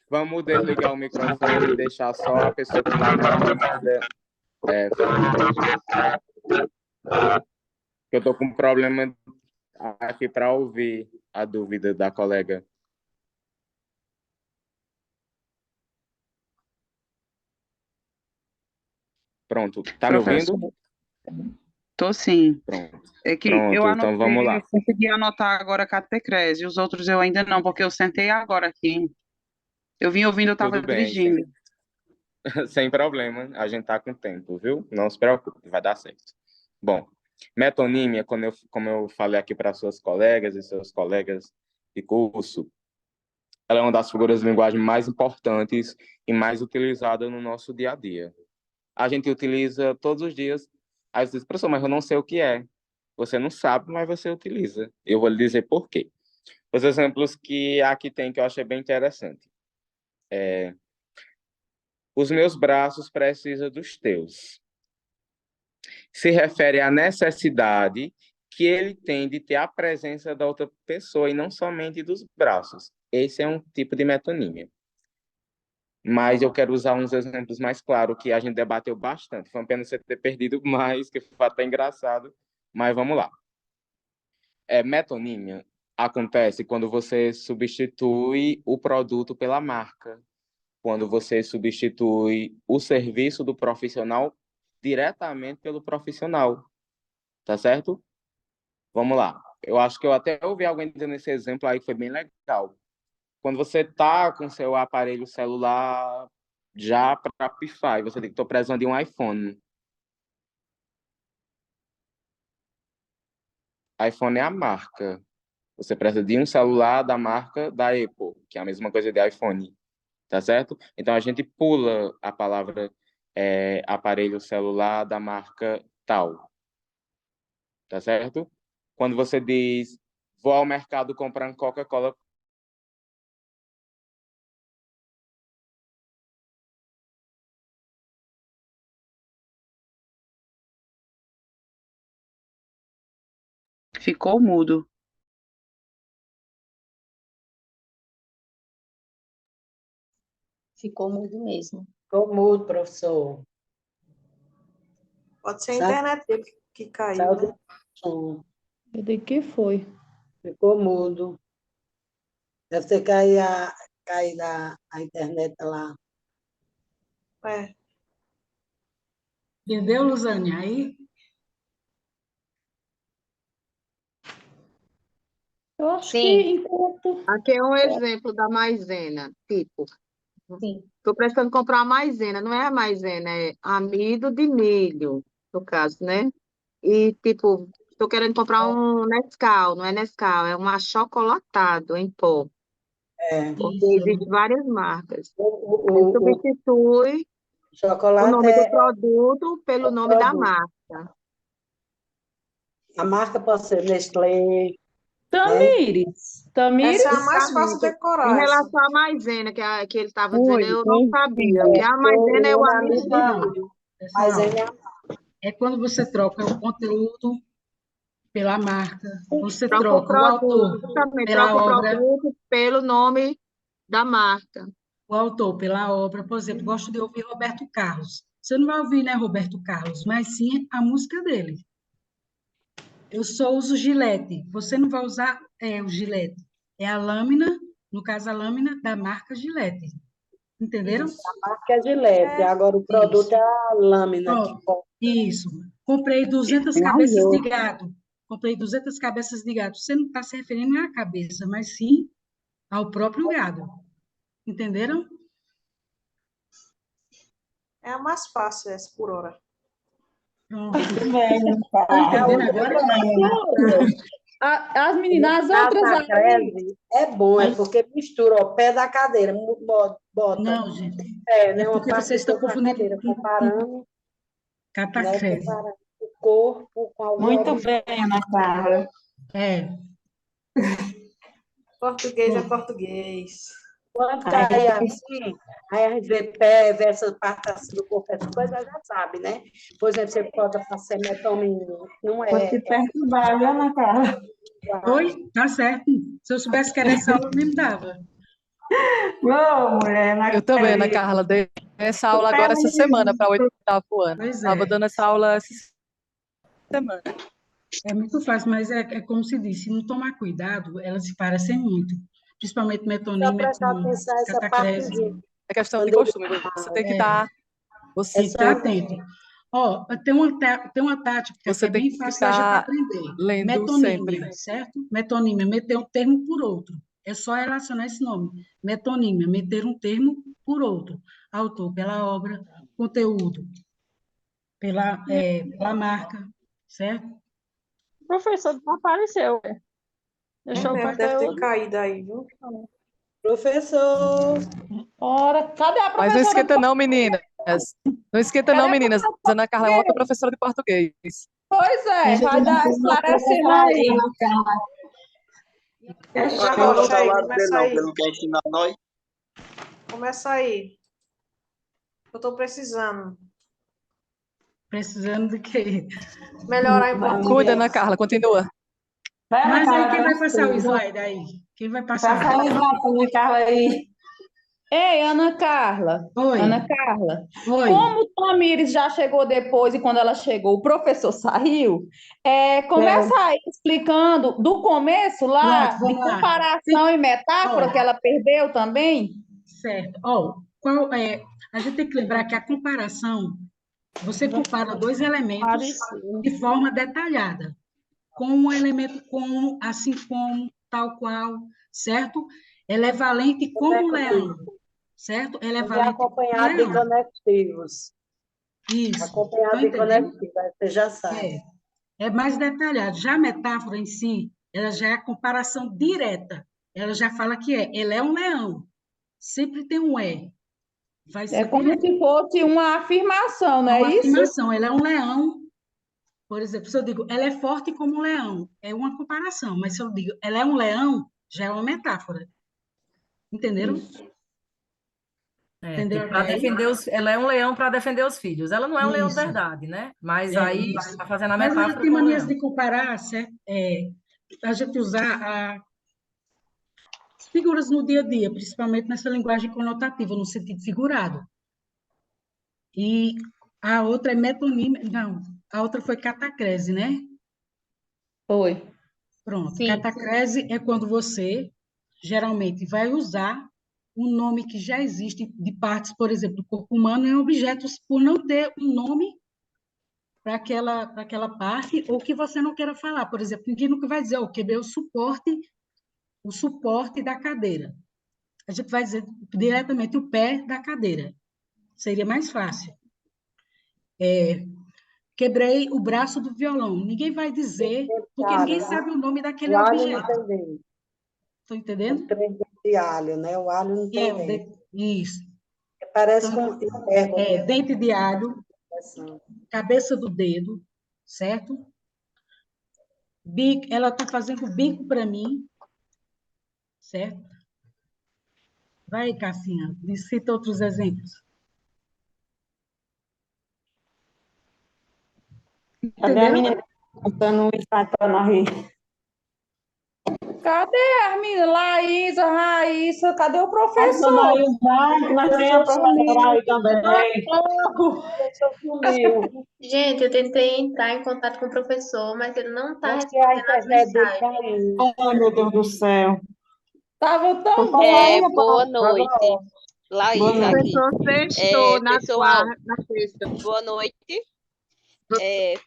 vamos desligar o microfone e deixar só a pessoa que está anotada falar. Eu estou com um problema aqui para ouvir a dúvida da colega. Pronto, tá me Professor, ouvindo? tô sim. Pronto. É que eu Pronto, então vamos anotei, lá. eu consegui anotar agora catecrese, os outros eu ainda não, porque eu sentei agora aqui. Eu vim ouvindo, eu estava Tudo bem, dirigindo. sem problema, a gente tá com tempo, viu? Não se preocupe, vai dar certo. Bom, metonímia, como eu falei aqui para suas colegas e seus colegas de curso, ela é uma das figuras de linguagem mais importantes e mais utilizada no nosso dia a dia. A gente utiliza todos os dias. Aí você diz, professor, mas eu não sei o que é. Você não sabe, mas você utiliza. Eu vou lhe dizer por quê. Os exemplos que aqui tem que eu achei bem interessante. Os meus braços precisam dos teus. Se refere à necessidade que ele tem de ter a presença da outra pessoa e não somente dos braços. Esse é um tipo de metonímia. Mas eu quero usar uns exemplos mais claros que a gente debateu bastante. Foi uma pena você ter perdido mais, que foi até engraçado, mas vamos lá. Metonímia acontece quando você substitui o produto pela marca, quando você substitui o serviço do profissional diretamente pelo profissional, tá certo? Vamos lá. Eu acho que eu até ouvi alguém dizendo esse exemplo aí que foi bem legal. Quando você tá com seu aparelho celular já para pifar, e você diz que estou precisando de um iPhone. iPhone é a marca. Você precisa de um celular da marca da Apple, que é a mesma coisa de iPhone, tá certo? Então a gente pula a palavra aparelho celular da marca tal, tá certo? Quando você diz vou ao mercado comprar Coca-Cola, Ficou mudo. Ficou mudo mesmo. Ficou mudo, professor. Pode ser a Sabe? internet que caiu, Saiu né? do som. Eu digo que foi. Ficou mudo. Deve ter caído a internet lá. É. Entendeu, Luzane? Aí, Eu acho que Sim, enquanto... Aqui é um exemplo da maisena. Tipo, sim. estou precisando comprar uma maisena. Não é a maisena, é amido de milho, no caso, né? E, tipo, estou querendo comprar um Nescau. Não é Nescau, é um achocolatado em pó. É. Porque Isso. existem várias marcas. Aí O, o, substitui O Chocolate nome do é produto pelo o nome da produto. marca. A marca pode ser Nestlé, né? Tamires. Essa é a mais fácil de Exatamente. Em decorar, essa. relação à maisena, que ele estava dizendo, Oi, eu não sabia. Que a O maisena é o nome da amido minha de Pessoal, milho. família. Mas pessoal, ele é é quando você troca o conteúdo pela marca, você Troca o troca o autor produto, justamente, pela troca o obra, produto pelo nome da marca. o autor pela obra. Por exemplo, gosto de ouvir Roberto Carlos. Você não vai ouvir, né, Roberto Carlos, mas sim a música dele. Eu só uso Gillette. Você não vai usar o Gillette. É a lâmina, no caso, a lâmina da marca Gillette. Entenderam? Isso. a marca é Gillette. É, Agora o produto Isso. é a lâmina que Ó, isso. Comprei 200 cabeças de gado. Comprei 200 cabeças de gado. Você não está se referindo à cabeça, mas sim ao próprio gado. Entenderam? é a mais fácil essa por hora. Pronto. Bem, Estão entendendo agora? As meninas, as outras aí. Catacrese é bom, é porque mistura o pé da cadeira, bota Não, gente. né, É uma porque parte vocês do estão corpo da confundindo cadeira, com comparando, né, catacrese. comparando o corpo com algum Muito objeto. bem, Ana Carla. É. Português é Pronto. português. Quando Ai, cai assim, aí a gente vê pé, vê essa parte assim do corpo, essas coisas, já sabe, né? Por exemplo, você bota para ser metomínio, não vou é te perturbar, viu, Ana Carla? Oi? Tá certo. Se eu soubesse que era essa aula, eu nem me dava. Ô, mulher, Ana Eu também, Ana Carla. Carla, dei essa aula Super agora essa semana para o lindo. 8º ano. Pois Estava é. dando essa aula essa semana. É muito fácil, mas é como se disse, se não tomar cuidado, elas se parecem muito. Principalmente só metonímia prestar com atenção nessa catacrese. partezinha. É questão de Quando ele costume. Você tem que É, estar, é e só tá atento. Ó, tem uma tática que você é tem bem que fácil da gente estar aprender. lendo sempre. Metonímia, certo? Metonímia, meter um termo por outro. É só relacionar esse nome. Metonímia, meter um termo por outro. Autor pela obra, conteúdo pela marca, certo? O professor não apareceu. É Deixou o mesmo, deve ter conteúdo. caído aí, viu? professor, Ora, cadê a Mas não professora de esquenta não, português? meninas. Não esquenta Cadê não, a meninas. professora de Ana Carla é uma outra português? professora de português. Pois é, Deixa eu vai dar não esclarecendo para aí. Ana Carla. Já Fechou. rocha aí, começa aí. Começa aí. Eu tô precisando. Precisando de quê? Melhorar em Cuida, Ana português. Carla, continua. Vai, Ana Mas aí, quem Carla, vai passar o tranquilo. slide aí? Quem vai Passa passar? aí, Ana Carla, aí. Ei, Ana Carla. Oi, Ana Carla, oi. como o Tamires já chegou depois e quando ela chegou, o professor saiu, É, começa aí explicando do começo lá, Pronto, de vamos lá. comparação e metáfora que Ó, ela perdeu também. certo. Ó, a gente tem que lembrar que a comparação, você compara dois elementos Parecido. de forma detalhada, com um elemento como, assim como, tal qual, certo? Ela é valente como leão, certo? Ela é e valente como acompanhado de leão. conectivos. Isso. Acompanhado Estão de entendendo? conectivos, aí você já sabe. É mais detalhado. Já a metáfora em si, ela já é a comparação direta. Ela já fala que ele é um leão. Sempre tem um é. Vai É ser como direto. se fosse uma afirmação, não É é uma isso? afirmação. Ela é um leão. Por exemplo, se eu digo, ela é forte como um leão, é uma comparação. Mas se eu digo, ela é um leão, já é uma metáfora. Entenderam? É, Entendeu para até aí? defender ela é um leão para defender os filhos. Ela não é um leão de Isso. verdade, né? Mas É aí isso. está fazendo a Mas ela metáfora tem como manias leão. de comparar, certo? A gente usar figuras no dia a dia, principalmente nessa linguagem conotativa, no sentido figurado. E a outra é metonímia, não, a outra foi catacrese, né? Foi. Pronto, Sim. catacrese é quando você, geralmente, vai usar um nome que já existe de partes, por exemplo, do corpo humano em objetos, por não ter um nome para aquela parte, ou que você não queira falar. Por exemplo, ninguém nunca vai dizer, quebrei o suporte da cadeira. A gente vai dizer diretamente o pé da cadeira. Seria mais fácil. Quebrei o braço do violão. Ninguém vai dizer, porque ninguém Alho, né? sabe o nome daquele O alho não objeto. tem dente. Estão Os entendendo? três dentes de alho, né? O alho não tem dente. Isso. É Parece Então, com hipérbole. dente de alho, cabeça do dedo, certo? Bico, ela está fazendo bico para mim, certo? Vai, Cassinha, cita outros exemplos. Cadê a Entendeu? menina botando o slide para nós rir? Cadê as meninas? Laísa, Raíssa, cadê o A professor? dona Isaac, nós temos a professora aí também. Socorro! O professor sumiu. Gente, eu tentei entrar em contato com o professor, mas ele não está Acho que a respondendo as internet dele mensagens. caiu. Ai, meu Deus do céu. Tava tão Por favor, bom. Boa Tava noite, ótimo. boa Laís O noite. aqui. professor sextou na Pessoal, sexta. boa noite.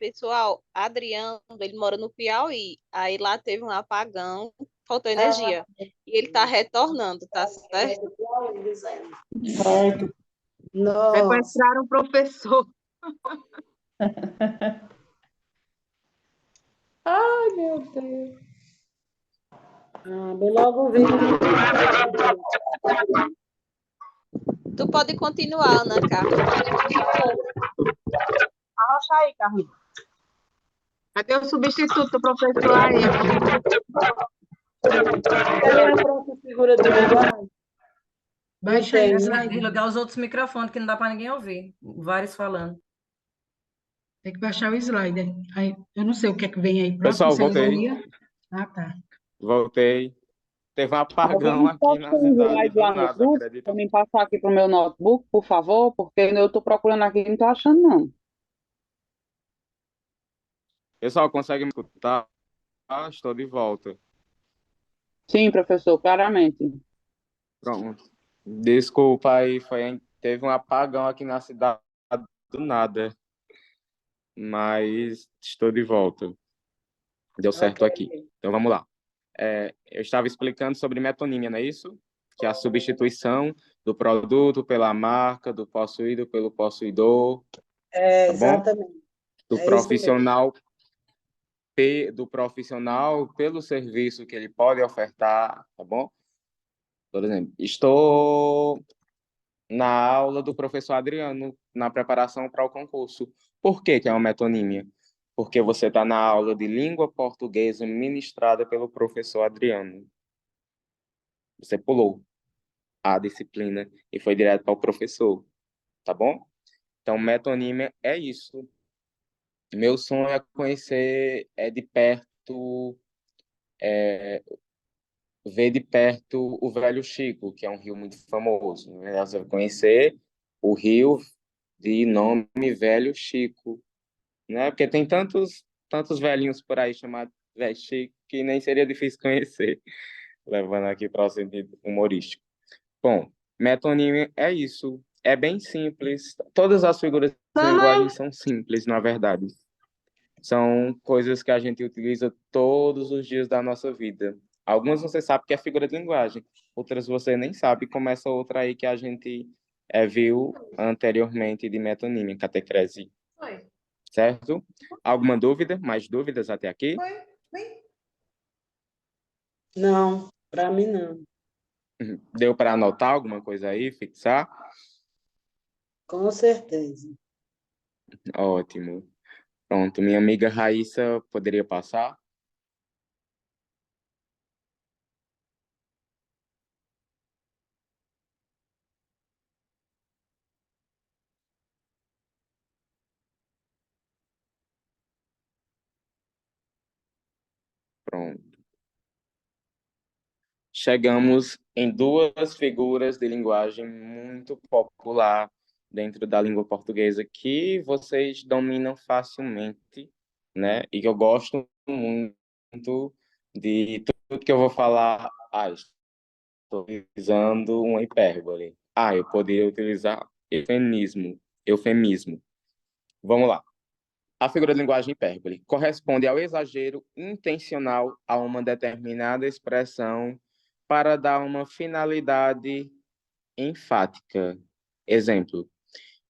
Pessoal, Adriano, ele mora no Piauí. Aí lá teve um apagão, faltou energia. E ele está retornando, tá certo? Certo. Nossa. Sequestraram o professor. Ai, meu Deus. Bem logo vi. Tu pode continuar, Ana Carla. Arrocha aí, Carlinhos. Cadê o substituto do professor aí? Cadê a própria figura de linguagem? Baixa aí, Tem. desligar os outros microfones, que não dá para ninguém ouvir. Vários falando. Tem que baixar o slide. Aí, eu não sei o que é que vem aí próximo, Pessoal, se é voltei. ironia. Ah, tá. Voltei. Teve um apagão Alguém aqui pode na ter um cidade slide do lá no nada, grupo acredita? para me passar aqui para o meu notebook, por favor, porque eu estou procurando aqui e não estou achando, não. Pessoal, consegue me escutar? Estou de volta. Sim, professor, claramente. Pronto. Desculpa aí, teve um apagão aqui na cidade do nada, mas estou de volta. Deu certo aqui. Então vamos lá. Eu estava explicando sobre metonímia, não é isso? Que é a substituição do produto pela marca, do possuído pelo possuidor, tá bom? Exatamente. Do profissional pelo serviço que ele pode ofertar, tá bom? Por exemplo, estou na aula do professor Adriano, na preparação para o concurso. Por que que é uma metonímia? Porque você está na aula de língua portuguesa ministrada pelo professor Adriano. Você pulou a disciplina e foi direto para o professor, tá bom? Então, metonímia é isso. Meu sonho é conhecer de perto, ver de perto o Velho Chico, que é um rio muito famoso. Na verdade, você vai conhecer o rio de nome Velho Chico, né? Porque tem tantos velhinhos por aí chamados Velho Chico que nem seria difícil conhecer, levando aqui para o sentido humorístico. Bom, metonímia é isso. É bem simples. Todas as figuras de linguagem são simples, na verdade. São coisas que a gente utiliza todos os dias da nossa vida. Algumas você sabe que é figura de linguagem, outras você nem sabe, como essa outra aí que a gente viu anteriormente de metonímia, catecrese. Foi. Certo? Alguma dúvida? Mais dúvidas até aqui? Foi. Não, para mim não. Deu para anotar alguma coisa aí, fixar? Com certeza. Ótimo. Pronto, minha amiga Raíssa poderia passar? Pronto. Chegamos em duas figuras de linguagem muito popular dentro da língua portuguesa que vocês dominam facilmente, né? E que eu gosto muito de tudo que eu vou falar. Estou utilizando uma hipérbole. Eu poderia utilizar eufemismo. Vamos lá. A figura de linguagem hipérbole corresponde ao exagero intencional a uma determinada expressão para dar uma finalidade enfática. Exemplo: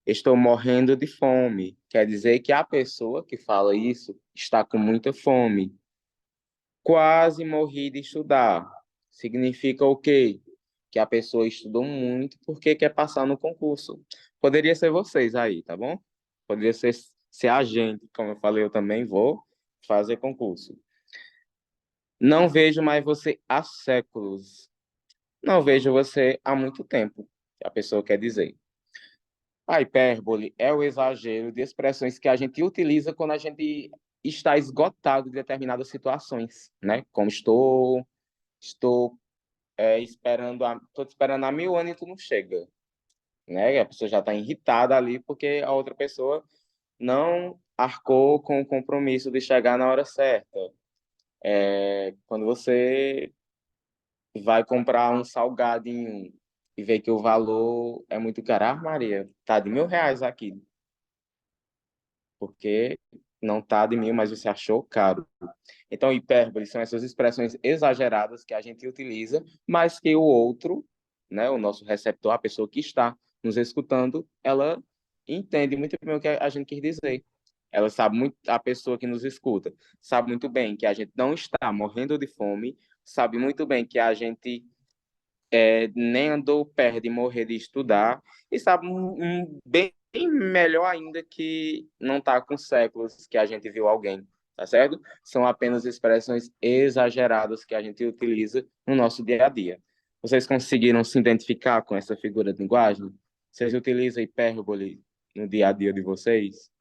estou morrendo de fome. Quer dizer que a pessoa que fala isso está com muita fome. Quase morri de estudar. Significa o quê? que a pessoa estudou muito porque quer passar no concurso. Poderia ser vocês aí, tá bom? Poderia ser a gente, como eu falei, eu também vou fazer concurso. Não vejo mais você há séculos. Não vejo você há muito tempo, a pessoa quer dizer. A hipérbole é o exagero de expressões que a gente utiliza quando a gente está esgotado de determinadas situações, né? Como estou tô te esperando há 1000 anos e tu não chega, né? A pessoa já está irritada ali porque a outra pessoa não arcou com o compromisso de chegar na hora certa. Quando você vai comprar um salgadinho e vê que o valor é muito caro, ah, Maria, tá de R$ 1.000 aqui, porque não tá de 1.000, mas você achou caro. Então, hipérbole são essas expressões exageradas que a gente utiliza, mas que o outro, né, o nosso receptor, a pessoa que está nos escutando, ela entende muito bem o que a gente quer dizer. Ela sabe muito, a pessoa que nos escuta, sabe muito bem que a gente não está morrendo de fome, sabe muito bem que a gente nem andou perto de morrer de estudar, e sabe bem melhor ainda que não está com séculos que a gente viu alguém, tá certo? São apenas expressões exageradas que a gente utiliza no nosso dia a dia. Vocês conseguiram se identificar com essa figura de linguagem? Vocês utilizam hipérbole no dia a dia de vocês?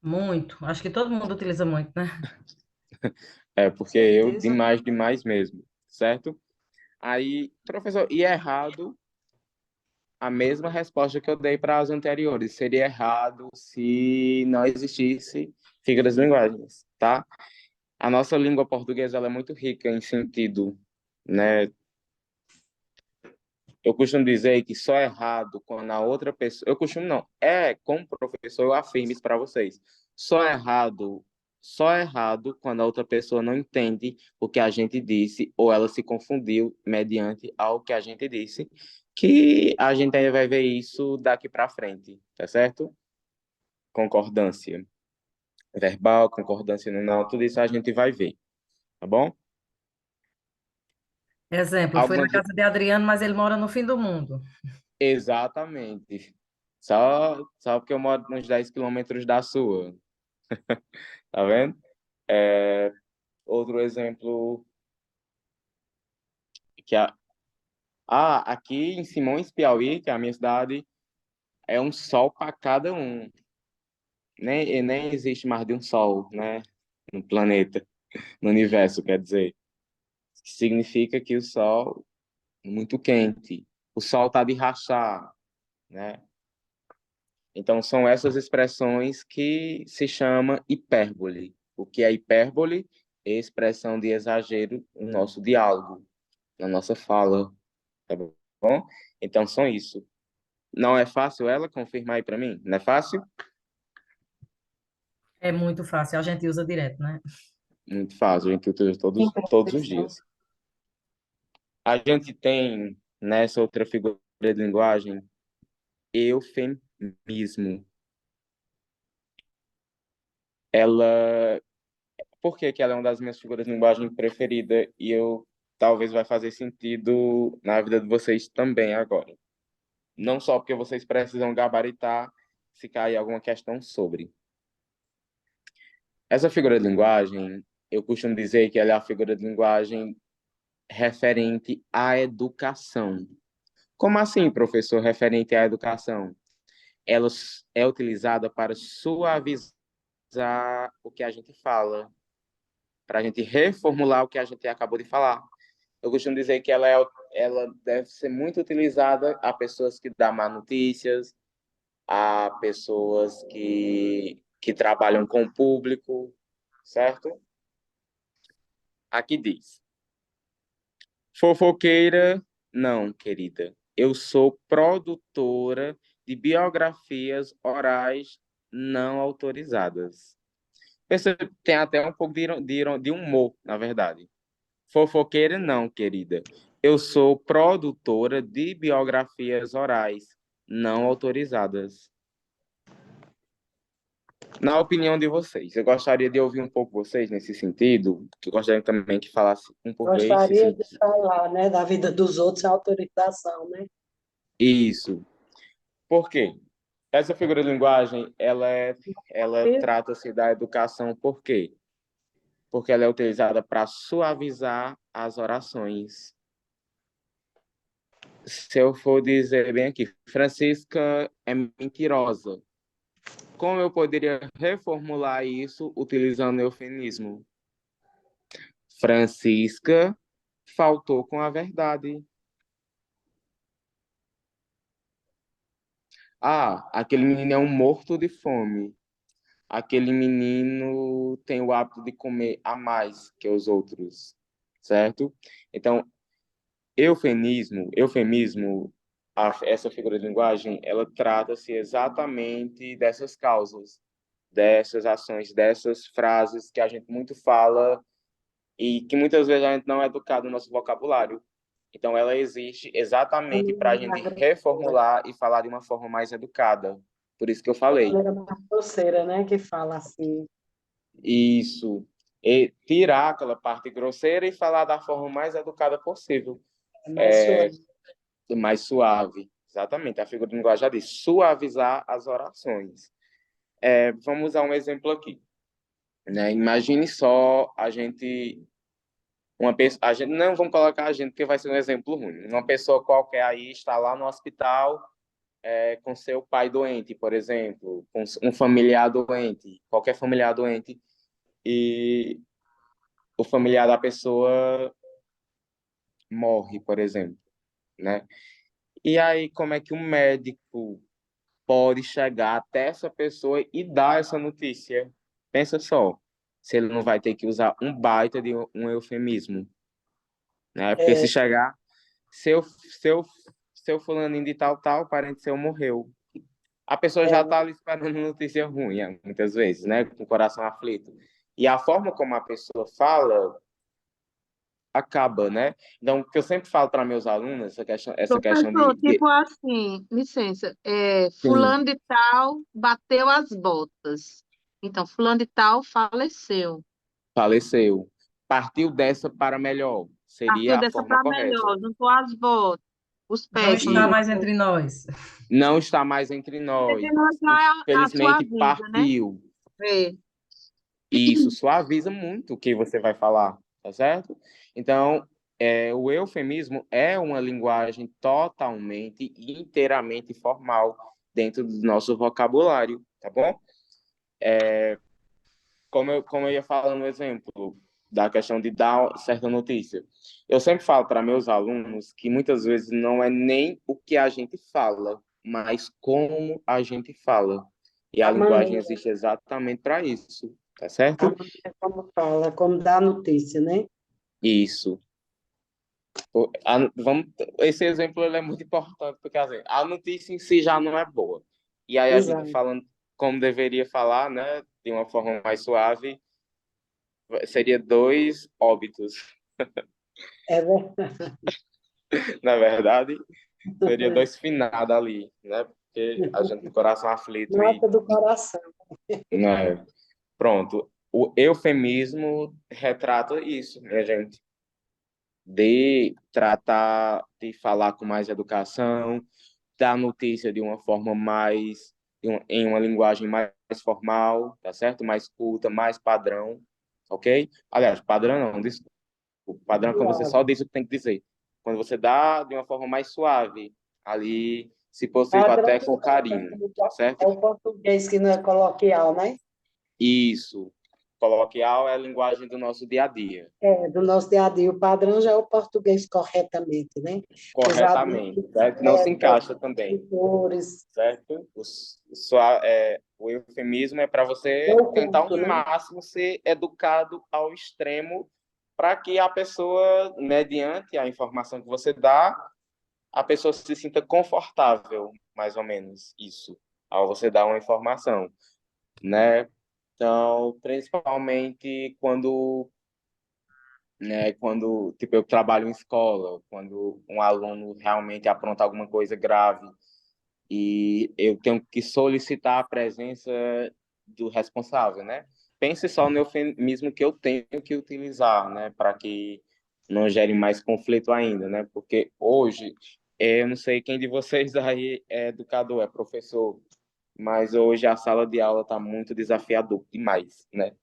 Muito. Acho que todo mundo utiliza muito, né? Porque eu, Certeza. demais mesmo, certo? Aí, professor, e errado a mesma resposta que eu dei para as anteriores. Seria errado se não existisse figuras de linguagens, tá? A nossa língua portuguesa ela é muito rica em sentido, né? Eu costumo dizer que só é errado quando a outra pessoa... Eu costumo não. Como professor, eu afirmo isso para vocês. Só é errado, só é errado quando a outra pessoa não entende o que a gente disse ou ela se confundiu mediante ao que a gente disse, que a gente ainda vai ver isso daqui para frente, tá certo? Concordância verbal, concordância não, tudo isso a gente vai ver, tá bom? Exemplo, fui Alguma na casa de Adriano, mas ele mora no fim do mundo. Exatamente. Só porque eu moro uns 10 quilômetros da sua. Tá vendo? Outro exemplo que aqui em Simões, Piauí, que é a minha cidade, é um sol para cada um. Nem existe mais de um sol, né? No planeta, no universo, quer dizer. Significa que o sol é muito quente. O sol tá de rachar, né? Então, são essas expressões que se chama hipérbole. O que é hipérbole? É expressão de exagero no nosso diálogo, na nossa fala, tá bom? Então, são isso. Não é fácil ela confirmar aí para mim? Não é fácil? É muito fácil, a gente usa direto, né? Muito fácil, a gente utiliza Sim, todos os professor. dias. A gente tem, nessa outra figura de linguagem, eufemismo. Ela Por que que ela é uma das minhas figuras de linguagem preferida e eu talvez vai fazer sentido na vida de vocês também agora. Não só porque vocês precisam gabaritar se cair alguma questão sobre. Essa figura de linguagem, eu costumo dizer que ela é a figura de linguagem referente à educação. Como assim, professor, referente à educação? Ela é utilizada para suavizar o que a gente fala, para a gente reformular o que a gente acabou de falar. Eu costumo dizer que ela deve ser muito utilizada a pessoas que dão má notícias, a pessoas que trabalham com o público, certo? Aqui diz: fofoqueira, não, querida. Eu sou produtora de biografias orais não autorizadas. Tem até um pouco de humor, na verdade. Fofoqueira, não, querida. Eu sou produtora de biografias orais não autorizadas. Na opinião de vocês, eu gostaria de ouvir um pouco vocês nesse sentido, que eu gostaria também que falasse um por vez. Gostaria de falar, né, da vida dos outros, a autorização, né? Isso. Por quê? Essa figura de linguagem, ela trata-se da educação, por quê? Porque ela é utilizada para suavizar as orações. Se eu for dizer bem aqui, Francisca é mentirosa. Como eu poderia reformular isso utilizando eufemismo? Francisca faltou com a verdade. Ah, aquele menino é um morto de fome. Aquele menino tem o hábito de comer a mais que os outros, certo? Então, eufemismo, essa figura de linguagem, ela trata-se exatamente dessas causas, dessas ações, dessas frases que a gente muito fala e que muitas vezes a gente não é educado no nosso vocabulário. Então, ela existe exatamente para a gente reformular e falar de uma forma mais educada. Por isso que eu falei. A mais grosseira, né, que fala assim. Isso. E tirar aquela parte grosseira e falar da forma mais educada possível. Mais suave. Exatamente. A figura de linguagem já diz. Suavizar as orações. Vamos usar um exemplo aqui. Né? Imagine só a gente não vamos colocar a gente, porque vai ser um exemplo ruim. Uma pessoa qualquer aí está lá no hospital com seu pai doente, por exemplo, com um familiar doente, qualquer familiar doente, e o familiar da pessoa morre, por exemplo, né? E aí, como é que um médico pode chegar até essa pessoa e dar essa notícia? Pensa só, se ele não vai ter que usar um baita de um eufemismo, né? Porque se chegar, seu fulaninho de tal, parente seu morreu. A pessoa já está ali esperando notícia ruim, muitas vezes, né? Com o coração aflito. E a forma como a pessoa fala acaba, né? Então, o que eu sempre falo para meus alunos, essa questão Professor, de... tipo assim, licença, fulano de tal bateu as botas. Então, fulano de tal faleceu. Faleceu. Partiu dessa para melhor. Seria Partiu a dessa forma para correta. melhor, juntou as botas, os Não pés. está mais entre nós. Não está mais entre nós. Entre nós já é a sua Infelizmente, vida, né? partiu. E isso suaviza muito o que você vai falar, tá certo? Então, o eufemismo é uma linguagem totalmente e inteiramente formal dentro do nosso vocabulário, tá bom? Como eu ia falando no exemplo da questão de dar certa notícia, eu sempre falo para meus alunos que muitas vezes não é nem o que a gente fala, mas como a gente fala. E a linguagem existe exatamente para isso, tá certo? Como fala, como dá a notícia, né? Isso. Esse exemplo ele é muito importante, porque assim, a notícia em si já não é boa. E aí a gente falando como deveria falar, né, de uma forma mais suave, seria 2 óbitos. É verdade. Na verdade, seria 2 finados ali, né? Porque a gente com o coração aflito. Nota do coração. Né? Pronto. O eufemismo retrata isso, minha gente. De tratar, de falar com mais educação, dar notícia de uma forma mais, em uma linguagem mais formal, tá certo? Mais culta, mais padrão, ok? Aliás, padrão não, desculpa. Padrão é quando você só diz o que tem que dizer. Quando você dá de uma forma mais suave, ali, se possível, até com carinho, tá certo? É o português que não é coloquial, né? Isso. Coloquial é a linguagem do nosso dia a dia. Do nosso dia a dia. O padrão já é o português corretamente, né? Corretamente, certo? Não se encaixa também, certo? O eufemismo é para você tentar ao máximo ser educado ao extremo para que a pessoa, mediante a informação que você dá, a pessoa se sinta confortável, mais ou menos, isso, ao você dar uma informação, né? Então, principalmente quando tipo, eu trabalho em escola, quando um aluno realmente apronta alguma coisa grave e eu tenho que solicitar a presença do responsável, né? Pense só no eufemismo que eu tenho que utilizar, né? Para que não gere mais conflito ainda, né? Porque hoje, eu não sei quem de vocês aí é educador, é professor, mas hoje a sala de aula está muito desafiador demais, né?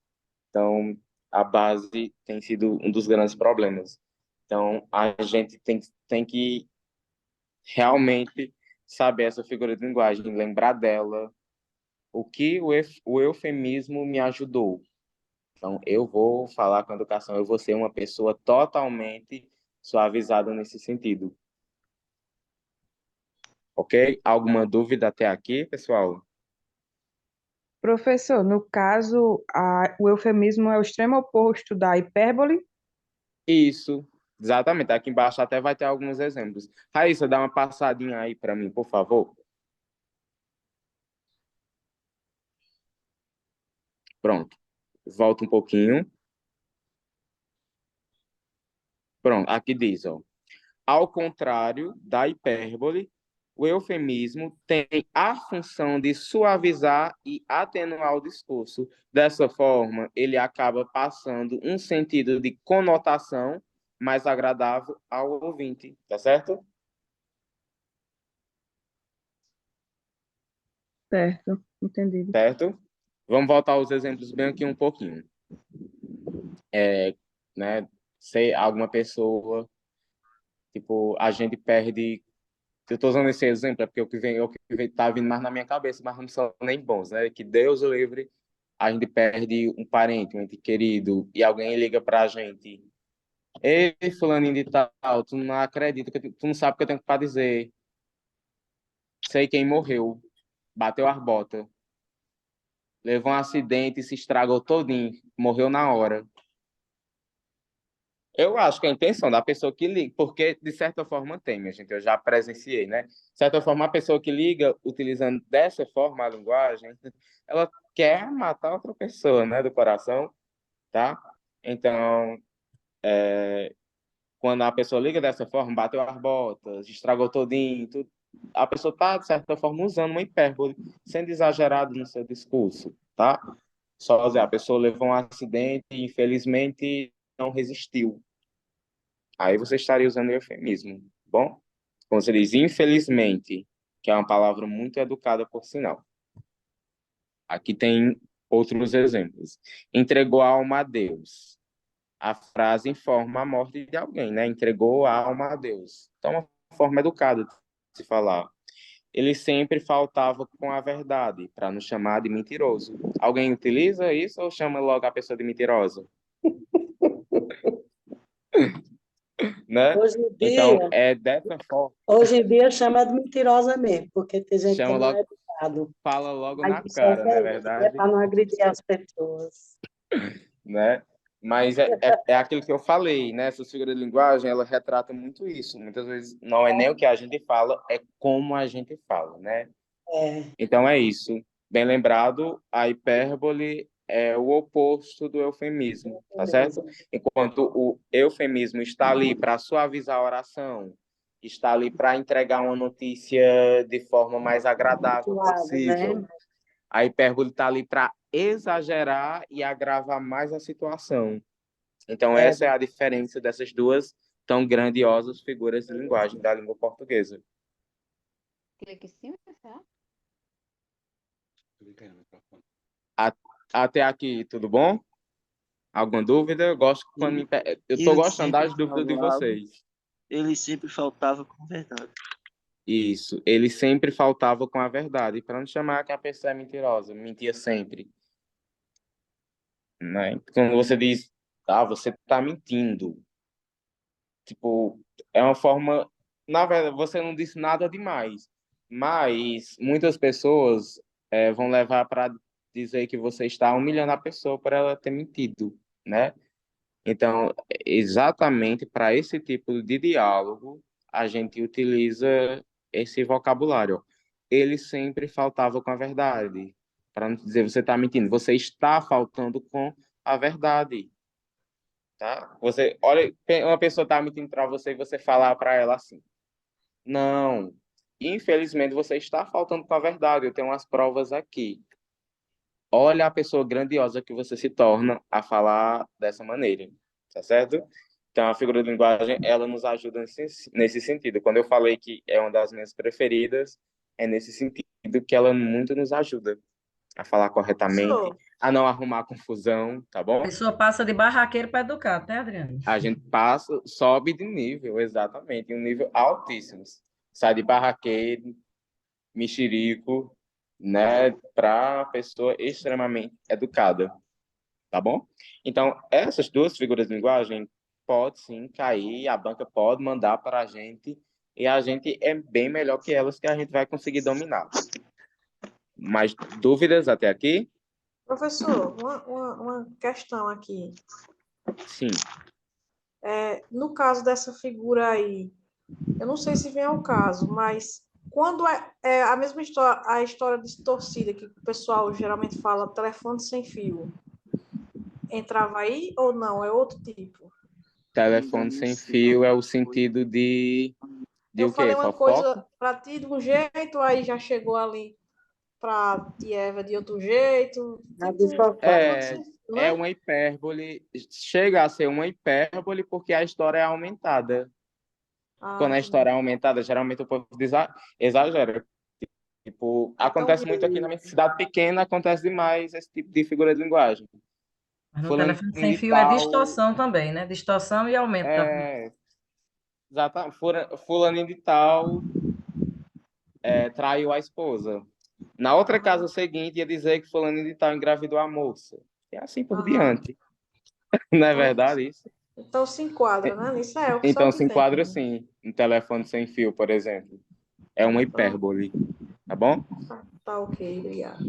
Então, a base tem sido um dos grandes problemas. Então, a gente tem que realmente saber essa figura de linguagem, lembrar dela, o que o eufemismo me ajudou. Então, eu vou falar com a educação, eu vou ser uma pessoa totalmente suavizada nesse sentido. Ok? Alguma dúvida até aqui, pessoal? Professor, no caso, o eufemismo é o extremo oposto da hipérbole? Isso, exatamente. Aqui embaixo até vai ter alguns exemplos. Raíssa, dá uma passadinha aí para mim, por favor. Pronto. Volta um pouquinho. Pronto, aqui diz, ó. Ao contrário da hipérbole, o eufemismo tem a função de suavizar e atenuar o discurso. Dessa forma, ele acaba passando um sentido de conotação mais agradável ao ouvinte, tá certo? Certo, entendido. Certo? Vamos voltar aos exemplos bem aqui um pouquinho. Né, sei, alguma pessoa, tipo, a gente perde. Eu estou usando esse exemplo, é porque tá vindo mais na minha cabeça, mas não são nem bons, né? Que Deus o livre, a gente perde um parente, um ente querido, e alguém liga pra gente. Ei, fulaninho de tal, tu não acredita, tu não sabe o que eu tenho para dizer. Sei quem morreu, bateu as botas, levou um acidente e se estragou todinho, morreu na hora. Eu acho que a intenção da pessoa que liga, porque de certa forma tem, minha gente, eu já presenciei, né? De certa forma, a pessoa que liga utilizando dessa forma a linguagem, ela quer matar outra pessoa, né, do coração, tá? Então, quando a pessoa liga dessa forma, bateu as botas, estragou todinho, tudo, a pessoa está, de certa forma, usando uma hipérbole, sendo exagerado no seu discurso, tá? Só dizer, a pessoa levou um acidente e, infelizmente, não resistiu. Aí você estaria usando eufemismo, bom? Como você diz, infelizmente, que é uma palavra muito educada, por sinal. Aqui tem outros exemplos. Entregou a alma a Deus. A frase informa a morte de alguém, né? Entregou a alma a Deus. Então, é uma forma educada de se falar. Ele sempre faltava com a verdade, para nos chamar de mentiroso. Alguém utiliza isso ou chama logo a pessoa de mentirosa? Né? Hoje em Então, dia, é dessa forma. hoje em dia chama de mentirosa mesmo, porque tem gente que Chama não é logo, educado. fala logo Aí na o cara, certo não é é isso, né? verdade? Para não agredir as pessoas. Né? Mas é aquilo que eu falei, né? Essa figura de linguagem, ela retrata muito isso. Muitas vezes não é nem o que a gente fala, é como a gente fala, né? É, Então é isso. Bem lembrado, a hipérbole é o oposto do eufemismo, tá certo? Enquanto o eufemismo está ali para suavizar a oração, está ali para entregar uma notícia de forma mais agradável suave, né? possível. A hipérbole está ali para exagerar e agravar mais a situação. Então, É, essa é a diferença dessas duas tão grandiosas figuras de linguagem da língua portuguesa. Clique em cima, tá? Até aqui, tudo bom? Alguma dúvida? Eu gosto quando eu estou gostando das dúvidas de vocês. Ele sempre faltava com verdade. Isso, ele sempre faltava com a verdade, para não chamar que a pessoa é mentirosa, mentia sempre. Né? Quando você diz, você está mentindo, tipo, é uma forma, na verdade, você não disse nada demais, mas muitas pessoas vão levar para dizer que você está humilhando a pessoa por ela ter mentido, né? Então, exatamente para esse tipo de diálogo, a gente utiliza esse vocabulário. Ele sempre faltava com a verdade. Para não dizer você está mentindo, você está faltando com a verdade. Tá? Você, olha, uma pessoa está mentindo para você e você falar para ela assim: não, infelizmente você está faltando com a verdade, eu tenho umas provas aqui. olha a pessoa grandiosa que você se torna a falar dessa maneira, tá certo? Então, a figura de linguagem, ela nos ajuda nesse sentido. Quando eu falei que é uma das minhas preferidas, é nesse sentido que ela muito nos ajuda a falar corretamente, Professor, a não arrumar confusão, tá A bom? pessoa passa de barraqueiro para educado, né, Adriane? A gente passa, sobe de nível, exatamente, um nível altíssimo. Sai de barraqueiro, mexerico, né, para pessoa extremamente educada, tá bom? Então, essas duas figuras de linguagem pode sim cair, a banca pode mandar para a gente e a gente é bem melhor que elas que a gente vai conseguir dominar. Mais dúvidas até aqui? professor, uma questão aqui. Sim. No caso dessa figura aí, eu não sei se vem ao caso, mas quando é a mesma história, a história distorcida que o pessoal geralmente fala telefone sem fio, entrava aí ou não? É outro tipo? Telefone sem fio é o sentido de Eu o quê? falei uma Fofoca? coisa para ti de um jeito, aí já chegou ali para ti, Eva, de outro jeito. É uma hipérbole, chega a ser uma hipérbole porque a história é aumentada. Quando a história é aumentada, geralmente o povo exagera. Tipo, acontece muito aqui na minha cidade pequena, acontece demais esse tipo de figura de linguagem. Mas no Fulano telefone sem de fio é tal, distorção também, né? Distorção e aumento da... exatamente, fulaninho de tal traiu a esposa. Na outra casa seguinte, ia dizer que fulano de tal engravidou a moça. E assim por diante. Não é verdade isso? Então se enquadra, né? Isso é o Então pessoal se que tem. enquadra sim, um telefone sem fio, por exemplo. É uma hipérbole, tá bom? Tá ok, obrigada.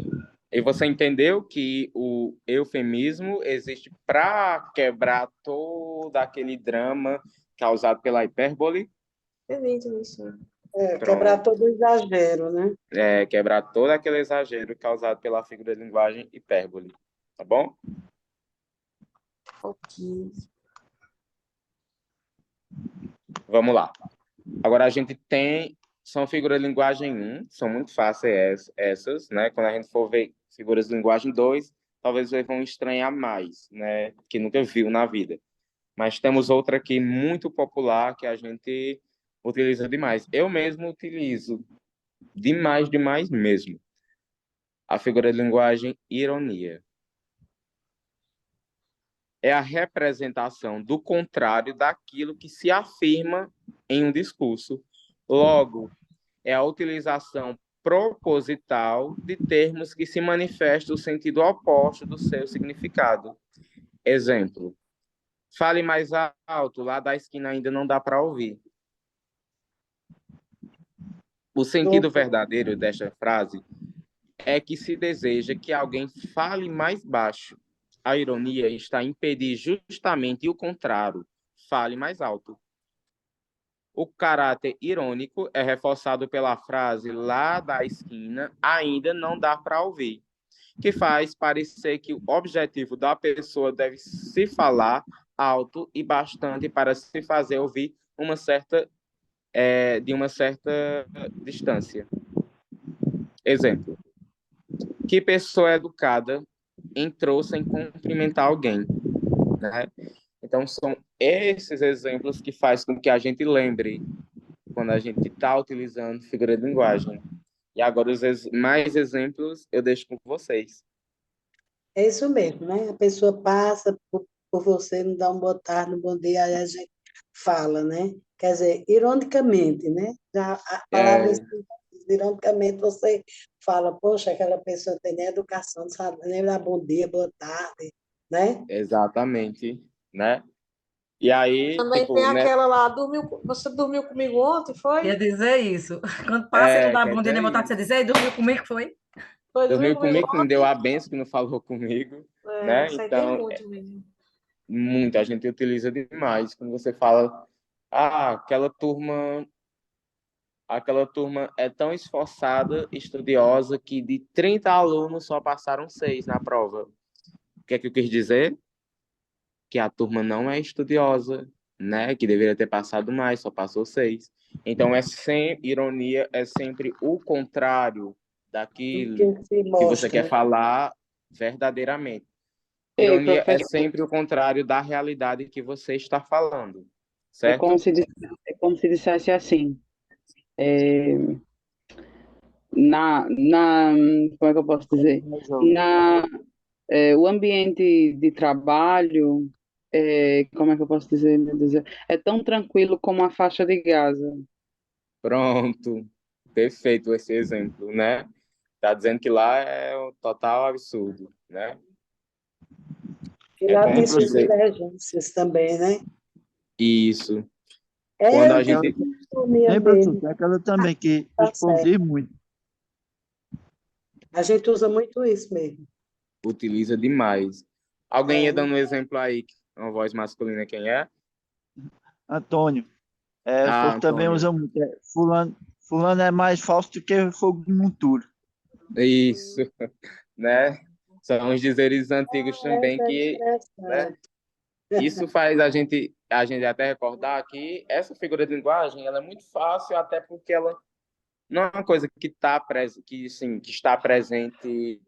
E você entendeu que o eufemismo existe para quebrar todo aquele drama causado pela hipérbole? Entendi, sim. Quebrar todo o exagero, né? Quebrar todo aquele exagero causado pela figura de linguagem hipérbole, tá bom? Ok. Vamos lá. Agora a gente tem, são figuras de linguagem 1, são muito fáceis essas, né? Quando a gente for ver figuras de linguagem 2, talvez vocês vão estranhar mais, né? Que nunca viu na vida. Mas temos outra aqui muito popular que a gente utiliza demais. Eu mesmo utilizo demais mesmo. A figura de linguagem ironia. É a representação do contrário daquilo que se afirma em um discurso. Logo, é a utilização proposital de termos que se manifestam o sentido oposto do seu significado. Exemplo: fale mais alto, lá da esquina ainda não dá para ouvir. O sentido verdadeiro desta frase é que se deseja que alguém fale mais baixo. A ironia está em impedir justamente o contrário, fale mais alto. O caráter irônico é reforçado pela frase lá da esquina, ainda não dá para ouvir, que faz parecer que o objetivo da pessoa deve se falar alto e bastante para se fazer ouvir de uma certa distância. Exemplo: que pessoa educada entrou sem cumprimentar alguém, né? Então, são esses exemplos que fazem com que a gente lembre quando a gente está utilizando figura de linguagem. E agora, os mais exemplos eu deixo com vocês. É isso mesmo, né? A pessoa passa por você, não dá um boa tarde, um bom dia, aí a gente fala, né? Quer dizer, ironicamente, né? Já a palavra ironicamente você fala, poxa, aquela pessoa tem nem educação, não sabe nem dar bom dia, boa tarde, né? Exatamente, né? E aí, Também tipo, tem né? aquela lá, você dormiu comigo ontem, foi? Quer dizer isso. Quando passa e não dá quer bom dia, nem dizer vontade de você dizer, "Ei, dormiu comigo, foi?" Foi, dormiu comigo, que me deu ontem? a benção, que não falou comigo, né? Isso aí tem Então, muito mesmo. muita gente utiliza demais. Quando você fala, aquela turma é tão esforçada, estudiosa, que de 30 alunos só passaram 6 na prova. O que é que eu quis dizer? Que a turma não é estudiosa, né? Que deveria ter passado mais, só passou 6. Então, ironia é sempre o contrário daquilo que você quer falar verdadeiramente. Ei, Ironia é professor, sempre o contrário da realidade que você está falando, é como certo? se, é como se dissesse assim, é, como é que eu posso dizer? Na, o ambiente de trabalho, como é que eu posso dizer, meu Deus, é tão tranquilo como a faixa de Gaza. Pronto, perfeito esse exemplo, né? Tá dizendo que lá é um total absurdo, né? E É lá como tem suas dizer divergências também, né? isso. Quando É, a eu tenho gente ironia Tem, professor, mesmo. tem aquela também que Tá os povos dizem certo. muito. A gente usa muito isso mesmo. utiliza demais. Alguém ia É. dando um exemplo aí, uma voz masculina, quem é? Antônio, o Ah, povo também Antônio. usa muito. Fulano é mais falso do que fogo de montura. Isso, né? São os dizeres antigos também Essa é que, né? interessante. Isso faz a gente até recordar que essa figura de linguagem, ela é muito fácil, até porque ela não é uma coisa que está presente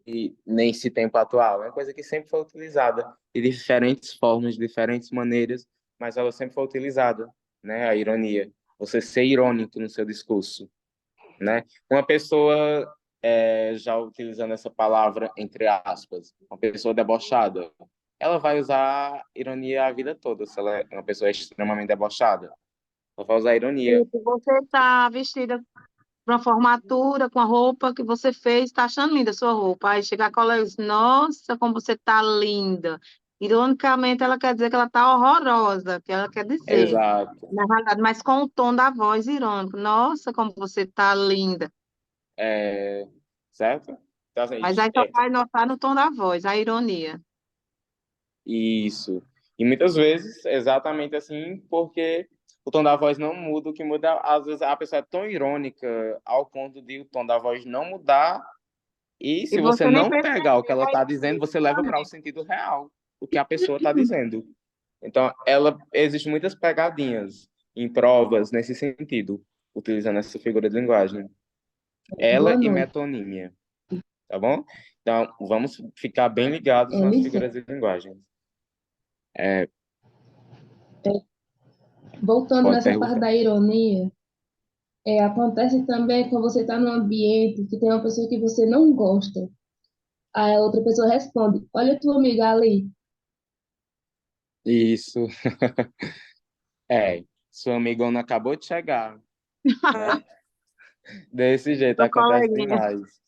nesse tempo atual. É uma coisa que sempre foi utilizada de diferentes formas, de diferentes maneiras, mas ela sempre foi utilizada, né? A ironia. Você ser irônico no seu discurso, né? Uma pessoa já utilizando essa palavra entre aspas, uma pessoa debochada, ela vai usar ironia a vida toda. Se ela é uma pessoa extremamente debochada, ela vai usar ironia. Tipo, você está vestida para uma formatura com a roupa que você fez, está achando linda a sua roupa. Aí chega a colega e diz, nossa, como você está linda. Ironicamente, ela quer dizer que ela está horrorosa, que ela quer dizer, Exato. na realidade, mas com o tom da voz irônico. Nossa, como você está linda. Certo? Então, assim, Mas aí só vai notar no tom da voz, a ironia. isso. E muitas vezes, exatamente assim, porque o tom da voz não muda, o que muda, às vezes, a pessoa é tão irônica ao ponto de o tom da voz não mudar, e E se você você nem não percebe pegar o que ela a está dizendo, ironia você leva para o também. sentido real, o que a pessoa está dizendo. Então, existe muitas pegadinhas em provas nesse sentido, utilizando essa figura de linguagem. Ela Boa e noite. metonímia, tá bom? Então, vamos ficar bem ligados nas figuras Licença. de linguagem. Voltando Pode nessa parte perguntar. da ironia, acontece também quando você está num ambiente que tem uma pessoa que você não gosta. Aí a outra pessoa responde: Olha tua amiga ali. Isso. Sua amigona acabou de chegar, né? Desse jeito, Sua acontece coleguinha. demais.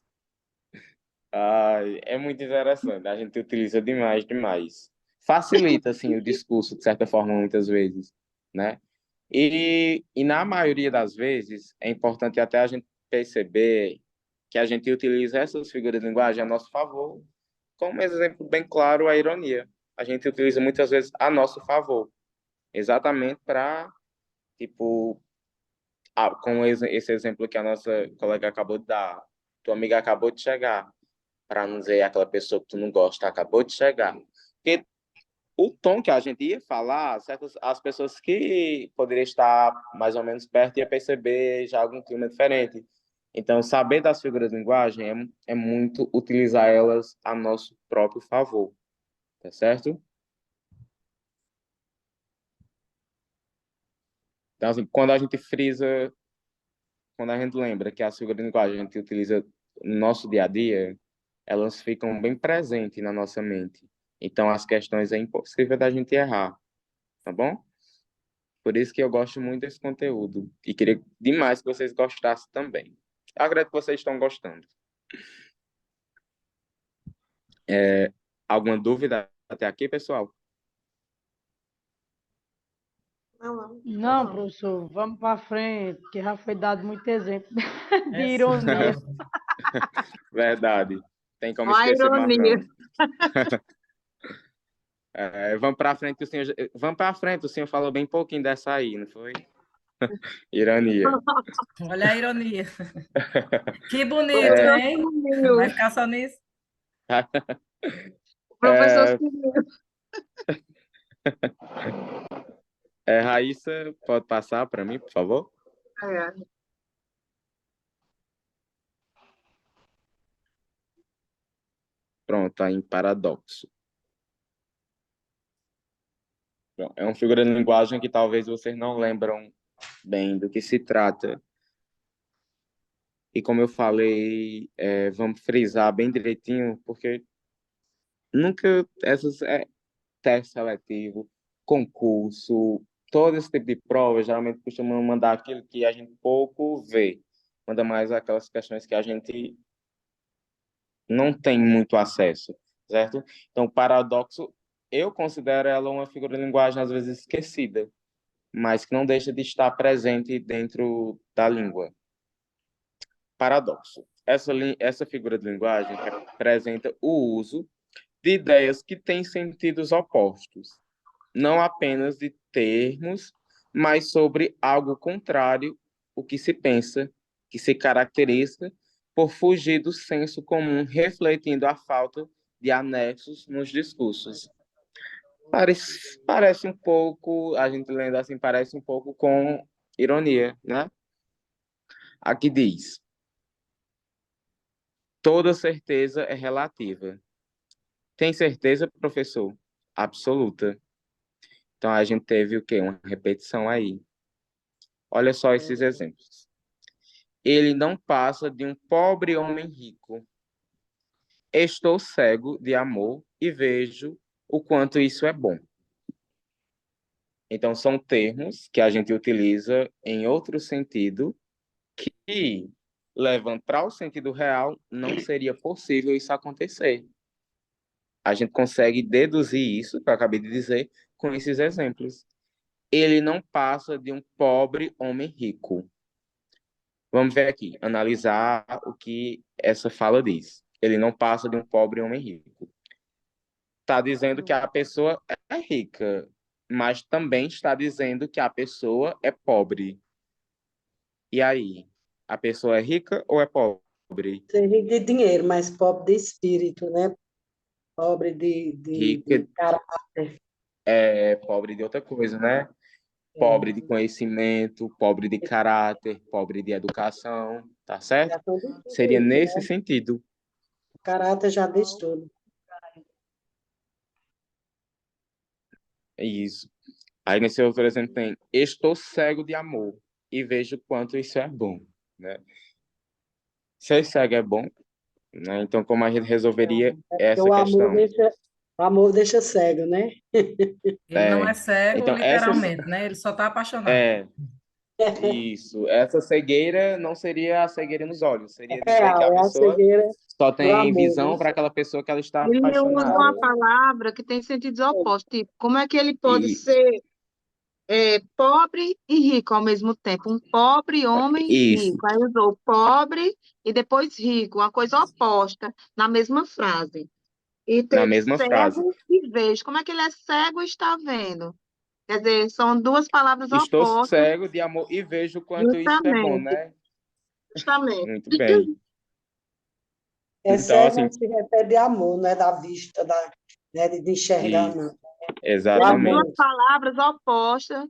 Ai, é muito interessante, a gente utiliza demais, demais. Facilita, assim, o discurso, de certa forma, muitas vezes, né? E na maioria das vezes, é importante até a gente perceber que a gente utiliza essas figuras de linguagem a nosso favor, como exemplo bem claro, a ironia. A gente utiliza muitas vezes a nosso favor, exatamente para, tipo, com esse exemplo que a nossa colega acabou de dar, tua amiga acabou de chegar, para não dizer aquela pessoa que tu não gosta, acabou de chegar. Porque o tom que a gente ia falar, as pessoas que poderiam estar mais ou menos perto ia perceber já algum clima diferente. Então, saber das figuras de linguagem é muito utilizar elas a nosso próprio favor, tá certo? Então, assim, quando a gente lembra que as figuras de linguagem a gente utiliza no nosso dia a dia, elas ficam bem presentes na nossa mente. Então, as questões é impossível da gente errar, tá bom? Por isso que eu gosto muito desse conteúdo. E queria demais que vocês gostassem também. Eu acredito que vocês estão gostando. Alguma dúvida até aqui, pessoal? Não, professor, vamos para frente, que já foi dado muito exemplo de É sim, ironia. Verdade. Tem como Olha a esquecer, mas ironia. não. Vamos para frente, vamos para frente, o senhor falou bem pouquinho dessa aí, não foi? Ironia. Olha a ironia. Que bonito, Professor hein? Vai sumiu. ficar só nisso? O professor É, sumiu. Raíssa, pode passar para mim, por favor? É. Pronto, tá em paradoxo. Bom, é uma figura de linguagem que talvez vocês não lembram bem do que se trata. E como eu falei, vamos frisar bem direitinho, porque nunca essas teste seletivo, concurso, todo esse tipo de prova, geralmente costumam mandar aquilo que a gente pouco vê. Manda mais aquelas questões que a gente não tem muito acesso, certo? Então, o paradoxo, eu considero ela uma figura de linguagem às vezes esquecida, mas que não deixa de estar presente dentro da língua. Paradoxo. Essa figura de linguagem representa o uso de ideias que têm sentidos opostos, não apenas de termos, mas sobre algo contrário, o que se pensa, que se caracteriza por fugir do senso comum, refletindo a falta de anexos nos discursos. Parece um pouco, a gente lendo assim, parece um pouco com ironia, né? Aqui diz: toda certeza é relativa. Tem certeza, professor? Absoluta. Então, a gente teve o quê? Uma repetição aí. Olha só esses exemplos. Ele não passa de um pobre homem rico. Estou cego de amor e vejo o quanto isso é bom. Então, são termos que a gente utiliza em outro sentido que, levando para o sentido real, não seria possível isso acontecer. A gente consegue deduzir isso, que eu acabei de dizer, com esses exemplos. Ele não passa de um pobre homem rico. Vamos ver aqui, analisar o que essa fala diz. Ele não passa de um pobre homem rico. Está dizendo que a pessoa é rica, mas também está dizendo que a pessoa é pobre. E aí? A pessoa é rica ou é pobre? Ser rico de dinheiro, mas pobre de espírito, né? Pobre Rica de caráter. é pobre de outra coisa, né? Pobre de conhecimento, pobre de caráter, pobre de educação, tá certo? Seria nesse sentido. O caráter já diz tudo. Isso. Aí nesse outro exemplo tem: estou cego de amor e vejo quanto isso é bom, né? Ser cego é bom, né? Então, como a gente resolveria essa O questão? amor deixa cego, né? Ele não é cego, Então, literalmente, né? Ele só está apaixonado. Isso. Essa cegueira não seria a cegueira nos olhos, seria dizer que Real, a é a pessoa cegueira só do tem amor, visão né? para aquela pessoa que ela está Ele usa apaixonada. uma palavra que tem sentidos opostos. Tipo, como é que ele pode E ser pobre e rico ao mesmo tempo? Um pobre homem isso, rico. Aí usou pobre e depois rico, uma coisa oposta, na mesma frase. E na teve mesma frase. cego e vejo. Como é que ele é cego e está vendo? Quer dizer, são duas palavras Estou opostas, cego de amor e vejo quanto isso é bom, né? justamente. Muito bem. É Então, cego, assim, mas se refere de amor, não é da vista, né, de enxergar, isso, não. O Teve exatamente. duas palavras opostas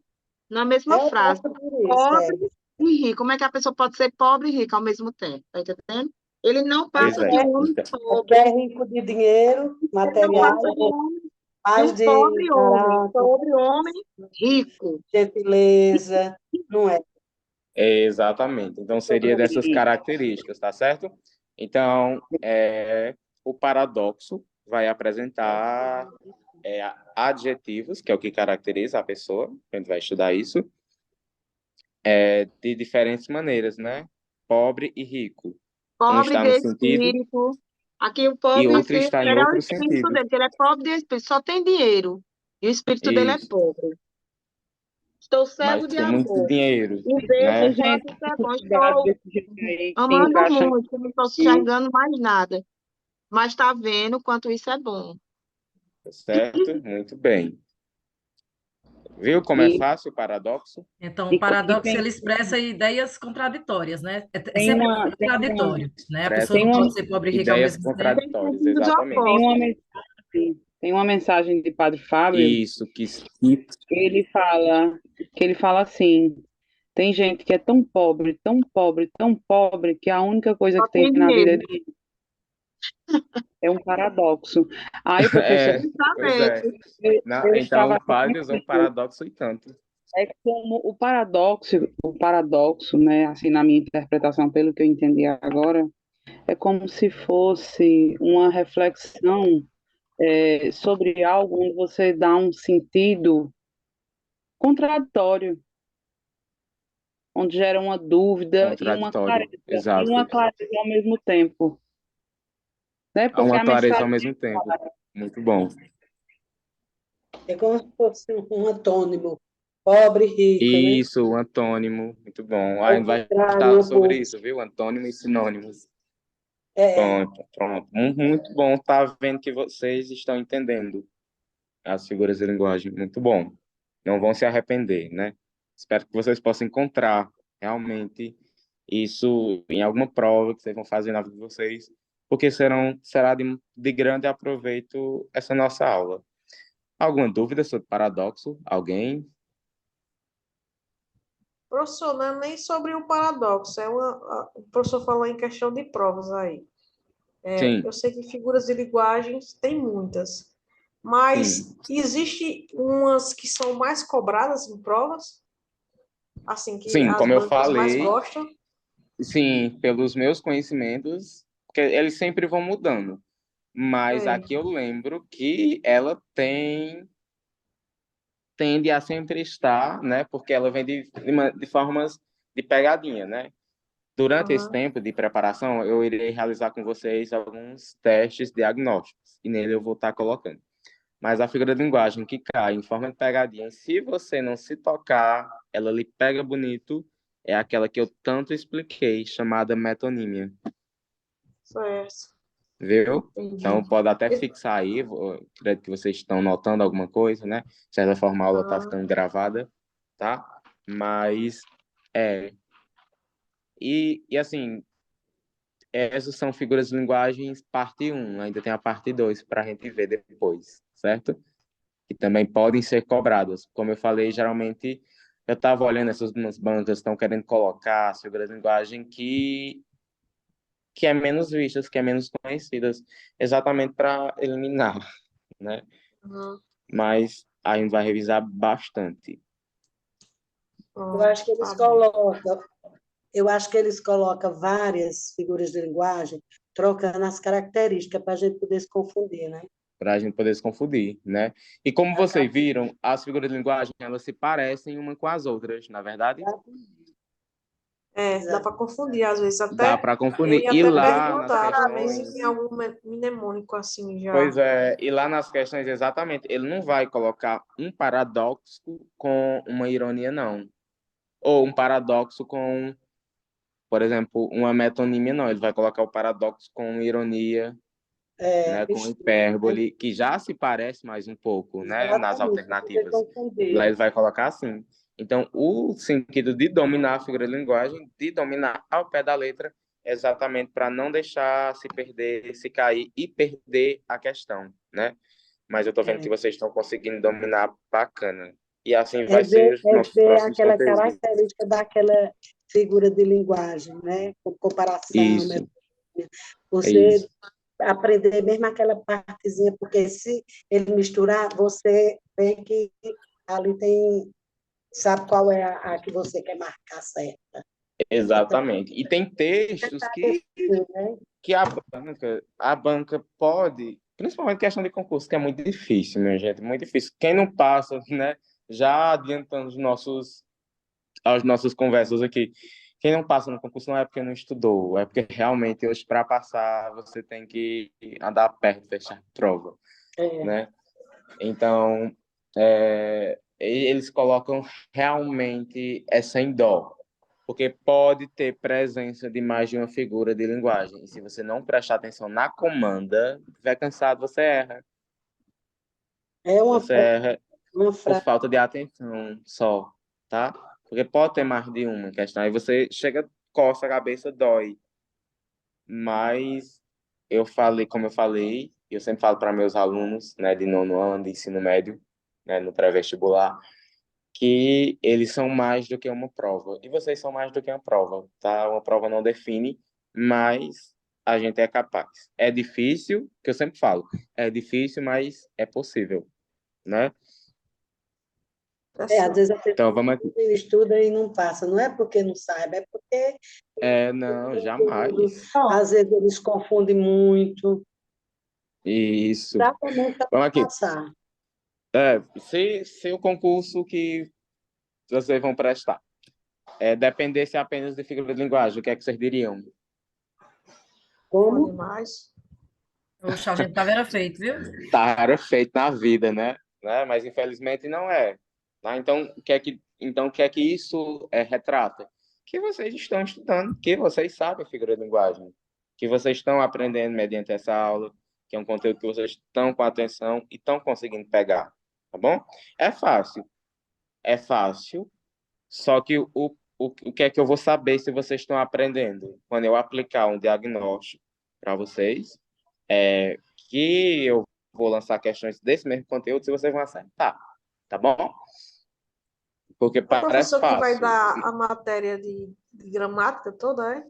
na mesma É frase. oposto por isso, Pobre e rico. Como é que a pessoa pode ser pobre e rica ao mesmo tempo? Tá entendendo? Ele não Pois passa é. de um homem Então, porque é pobre. rico de dinheiro, Ele não materiais, passa de mais um de pobre homem. caráter, Pobre homem rico. gentileza, não é? exatamente. Então, seria dessas características, tá certo? Então, o paradoxo vai apresentar adjetivos, que é o que caracteriza a pessoa, a gente vai estudar isso, de diferentes maneiras, né? Pobre e rico. Um Pobre está de no sentido espírito. Aqui o e pobre em outro si está em era o outro espírito sentido. dele, porque ele é pobre de espírito, só tem dinheiro. E o espírito dele é Isso. pobre. Estou Mas cego de tem muito amor. dinheiro, E vejo né? o quanto isso é bom. Gado Estou desse jeito aí, que se amando encaixa muito, não estou aqui. enxergando mais nada. Mas está vendo o quanto isso é bom. Certo? Muito bem. Viu como é E, fácil o paradoxo? Então, o e paradoxo, tem, ele expressa ideias contraditórias, né? É tem sempre uma, tem uma, contraditório, né? A pessoa Expressa não tem uma, pode ser pobre e rica ao ideias mesmo tempo. Tem contraditórias, sentidos exatamente. tem uma opostos. mensagem, tem uma mensagem de Padre Fábio Isso, que que ele fala assim: tem gente que é tão pobre, que a única coisa Só que tem tem na vida é dinheiro. dinheiro. É um paradoxo. Aí, professor, É, pois é. eu Então, estava fale um paradoxo e tanto. é como o paradoxo, né, assim, na minha interpretação, pelo que eu entendi agora, é como se fosse uma reflexão sobre algo onde você dá um sentido contraditório, onde gera uma dúvida Contraditório, e uma exato. clareza ao mesmo tempo, né? Há Porque uma a clareza ao mensagem mesmo tempo. Muito bom. É como se fosse um antônimo, pobre e rico, né? Isso, o antônimo, muito bom. A Ao gente vai contrário, estar o sobre oposto. isso, viu? Antônimo e sinônimos. É, Pronto, pronto. Muito bom estar vendo que vocês estão entendendo as figuras de linguagem. Muito bom. Não vão se arrepender, né? Espero que vocês possam encontrar realmente isso em alguma prova que vocês vão fazer na vida de vocês, porque será de grande aproveito essa nossa aula. Alguma dúvida sobre paradoxo? Alguém? Professor, não é nem sobre o paradoxo, o professor falou em questão de provas aí. Sim, Eu sei que figuras de linguagens tem muitas, mas sim. existe umas que são mais cobradas em provas, assim, que Sim, as como eu bancas mais falei, gostam. sim, pelos meus conhecimentos, porque eles sempre vão mudando. Mas É. aqui eu lembro que ela tende a sempre estar, né? Porque ela vem de formas de pegadinha, né? Durante esse Aham. tempo de preparação, eu irei realizar com vocês alguns testes diagnósticos, e nele eu vou estar colocando. Mas a figura de linguagem que cai em forma de pegadinha, se você não se tocar, ela lhe pega bonito, é aquela que eu tanto expliquei, chamada metonímia. Certo. Viu? Então, Entendi. pode até fixar aí, acredito que vocês estão notando alguma coisa, né? De certa forma, a aula está Aham. ficando gravada, tá? Mas, é. E assim, essas são figuras de linguagens parte um, ainda tem a parte 2 para a gente ver depois, certo? Que também podem ser cobradas. Como eu falei, geralmente eu estava olhando essas duas bancas, estão querendo colocar as figuras de linguagem que é menos vistas, que é menos conhecidas, exatamente para eliminar, né? Aham. Mas a gente vai revisar bastante. eu acho que Pronto, eles tá bom. colocam, eu acho que eles colocam várias figuras de linguagem, trocando as características para a gente poder se confundir, né? Para a gente poder se confundir, né? E como vocês Acaba- viram, as figuras de linguagem, elas se parecem uma com as outras, na verdade? Dá para confundir, às vezes. Dá Até para eu confundir. ia E até lá nas perguntar também se tem questões, algum mnemônico assim pois já. é, e lá nas questões exatamente, ele não vai colocar um paradoxo com uma ironia, não. Ou um paradoxo com, por exemplo, uma metonímia, não. Ele vai colocar o paradoxo com ironia, né, com Mistura, né? hipérbole, que já se parece mais um pouco, né, nas Exatamente, para poder alternativas. Lá confundir. ele vai colocar assim. Então, o sentido de dominar a figura de linguagem, de dominar ao pé da letra, é exatamente para não deixar se perder, se cair e perder a questão, né? Mas eu estou vendo que vocês estão conseguindo dominar bacana. E assim vai ser os É nossos ver próximos aquela conteúdos. característica daquela figura de linguagem, né? Com comparação, né? Isso, é Você isso. aprender mesmo aquela partezinha, porque se ele misturar, você vê que ali tem, sabe qual é a que você quer marcar certa. Então, Exatamente. E tem textos né? que a banca pode, principalmente questão de concurso, que é muito difícil, minha gente, muito difícil. Quem não passa, né, já adiantando as nossas conversas aqui, quem não passa no concurso não é porque não estudou, é porque realmente hoje para passar você tem que andar perto, fechar prova, É. né? Então, eles colocam realmente essa em dó, porque pode ter presença de mais de uma figura de linguagem. E se você não prestar atenção na comanda, estiver cansado, você erra. É Você erra uma por frase. falta de atenção só, tá? Porque pode ter mais de uma questão. Aí você chega, coça a cabeça, dói. Mas como eu falei, eu sempre falo para meus alunos, né, de nono ano, de ensino médio, né, no pré-vestibular, que eles são mais do que uma prova. E vocês são mais do que uma prova, tá? Uma prova não define, mas a gente é capaz. É difícil, que eu sempre falo, é difícil, mas é possível, né? Às vezes a Então, pessoa vamos aqui. estuda e não passa. Não é porque não sabe, é porque Não, jamais. às vezes eles confundem muito. Isso. Exatamente para Vamos aqui. passar. Se o concurso que vocês vão prestar dependesse apenas de figura de linguagem, o que é que vocês diriam? Como? Animais. Oxe, a gente tava era feito, viu? Era feito na vida, né? Mas infelizmente não é. Tá? Então, o que é que isso retrata? Que vocês estão estudando, que vocês sabem figura de linguagem, que vocês estão aprendendo mediante essa aula, que é um conteúdo que vocês estão com atenção e estão conseguindo pegar, tá bom? É fácil, só que o que é que eu vou saber se vocês estão aprendendo? Quando eu aplicar um diagnóstico para vocês, que eu vou lançar questões desse mesmo conteúdo, se vocês vão acertar, tá bom? Porque O parece professor que vai fácil. dar a matéria de gramática toda,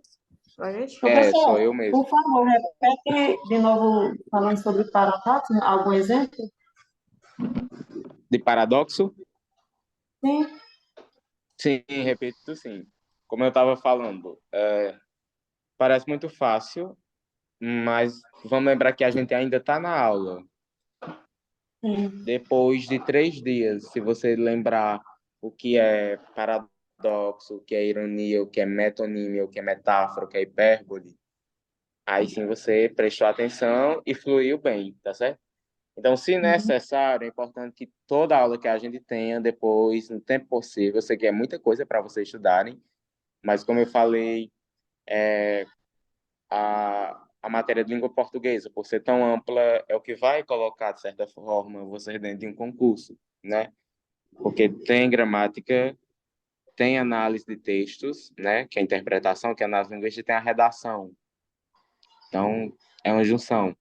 pra gente? Sou eu mesmo. Por favor, repete de novo, falando sobre paradoxo, algum exemplo? De paradoxo? Sim. Sim, repito sim. Como eu estava falando, parece muito fácil, mas vamos lembrar que a gente ainda está na aula. Depois de 3 dias, se você lembrar o que é paradoxo, o que é ironia, o que é metonímia, o que é metáfora, o que é hipérbole, aí sim você prestou atenção e fluiu bem, tá certo? Então, se necessário, é importante que toda aula que a gente tenha depois, no tempo possível, eu sei que é muita coisa para vocês estudarem, mas como eu falei, a matéria de língua portuguesa, por ser tão ampla, é o que vai colocar, de certa forma, vocês dentro de um concurso, né? Porque tem gramática, tem análise de textos, né? Que é a interpretação, que é a análise linguística, e tem a redação. Então, é uma junção.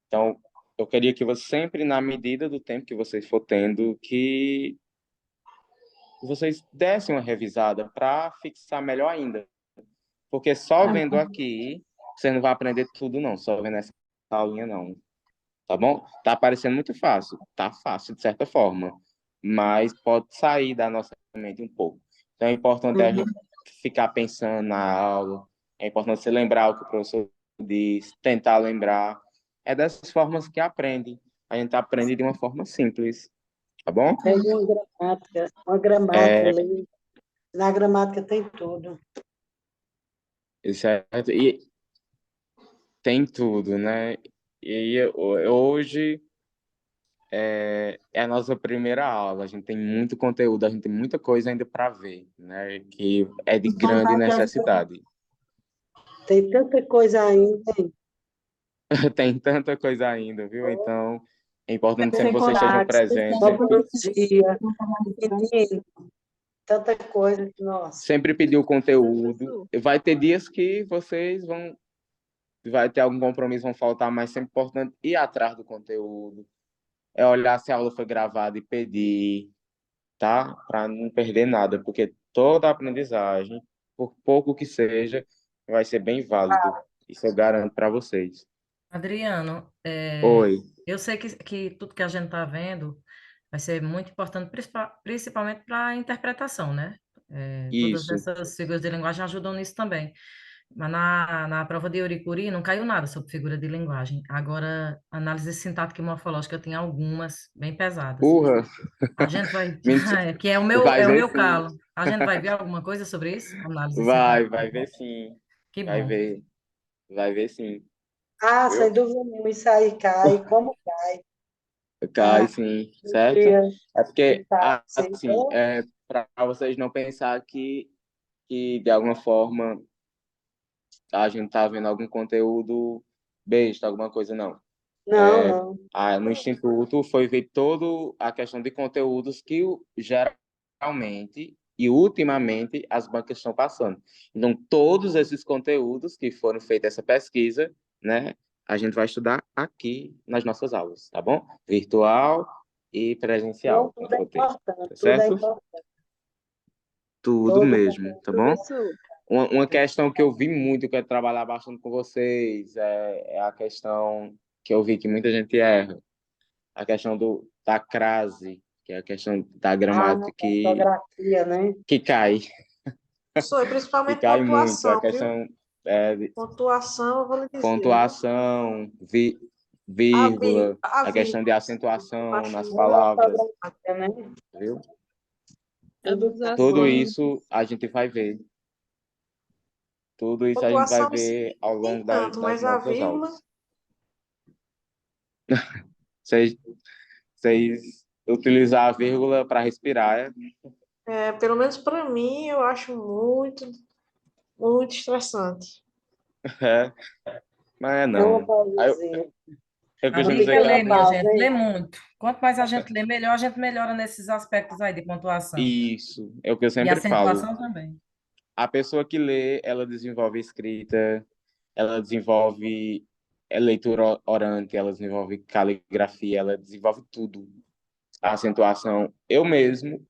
Então, eu queria que você sempre, na medida do tempo que vocês for tendo, que vocês dessem uma revisada para fixar melhor ainda. Porque só vendo aqui, você não vai aprender tudo, não. Só vendo essa aulinha, não. Tá bom? Tá parecendo muito fácil. Tá fácil, de certa forma. Mas pode sair da nossa mente um pouco. Então, é importante a gente ficar pensando na aula. É importante você lembrar o que o professor diz, tentar lembrar. É dessas formas que aprende. A gente aprende de uma forma simples. Tá bom? É uma gramática. Na gramática tem tudo. Certo? E tem tudo, né? E hoje é a nossa primeira aula. A gente tem muito conteúdo, a gente tem muita coisa ainda para ver, né? Que é de grande necessidade. Tem tanta coisa ainda, hein? Tem tanta coisa ainda, viu? Então, é importante sempre que vocês estejam presentes. Tanta coisa, nossa. Sempre pedir o conteúdo. Vai ter dias que vocês vai ter algum compromisso, vão faltar, mas sempre é importante ir atrás do conteúdo. É olhar se a aula foi gravada e pedir, tá? Para não perder nada, porque toda aprendizagem, por pouco que seja, vai ser bem válido. Isso eu garanto para vocês. Adriano, Oi. eu sei que tudo que a gente está vendo vai ser muito importante, principalmente para a interpretação, né? Todas Isso. essas figuras de linguagem ajudam nisso também. Mas na prova de Euricuri não caiu nada sobre figura de linguagem. Agora, análise sintática e morfológica tem algumas bem pesadas. A gente vai... que é o meu calo. A gente vai ver alguma coisa sobre isso? Análise vai ver sim. Que vai bom. ver. Vai ver sim. Sem dúvida nenhuma, isso aí cai. Como cai? Cai, sim. Certo? É porque, assim, para vocês não pensar que de alguma forma a gente tá vendo algum conteúdo besta, alguma coisa, não. Não. No Instituto foi ver toda a questão de conteúdos que geralmente e ultimamente as bancas estão passando. Então, todos esses conteúdos que foram feitos essa pesquisa, né, a gente vai estudar aqui nas nossas aulas, tá bom? Virtual e presencial. Tudo é importante. Tá certo? Tudo é importante. Tudo mesmo, tá bom? Uma questão que eu vi muito, que eu trabalhar bastante com vocês, é a questão que eu vi que muita gente erra, a questão da crase, que é a questão da Na gramática ortografia, né? que cai, Professor, e que principalmente cai muito, a pontuação, viu? questão de Pontuação, eu vou lhe dizer, viu? pontuação, vírgula, A a questão de vírgula, eu acentuação acho nas muito Na palavras, ortografia, né? viu? Tudo Tudo Abusação. isso a gente vai ver. Tudo isso a gente vai pontuação em si, ver ao nem longo tanto, das mas a nossas vírgula, aulas. Vocês, vocês utilizar a vírgula para respirar, pelo menos para mim, eu acho muito, muito estressante. é, mas é É uma não. pausazinha. Eu A costumo dica dizer é que ler, minha gente, Pausa, ler hein? muito. Quanto mais a gente lê, melhor a gente melhora nesses aspectos aí de pontuação. isso é o que eu E sempre falo. acentuação também. A pessoa que lê, ela desenvolve escrita, ela desenvolve leitura orante, ela desenvolve caligrafia, ela desenvolve tudo. A acentuação. Eu mesmo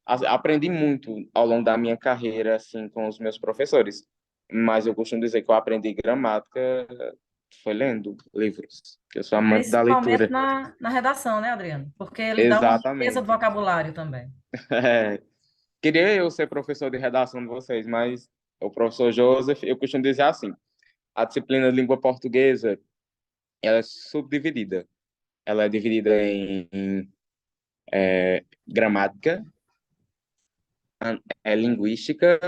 aprendi muito ao longo da minha carreira, assim, com os meus professores. Mas eu costumo dizer que eu aprendi gramática foi lendo livros, que eu sou amante da Principalmente leitura. na redação, né, Adriano? Porque ele dá uma riqueza de Exatamente. vocabulário também. É. Queria eu ser professor de redação de vocês, mas o professor Joseph, eu costumo dizer assim, a disciplina de língua portuguesa, ela é subdividida. Ela é dividida em gramática, linguística,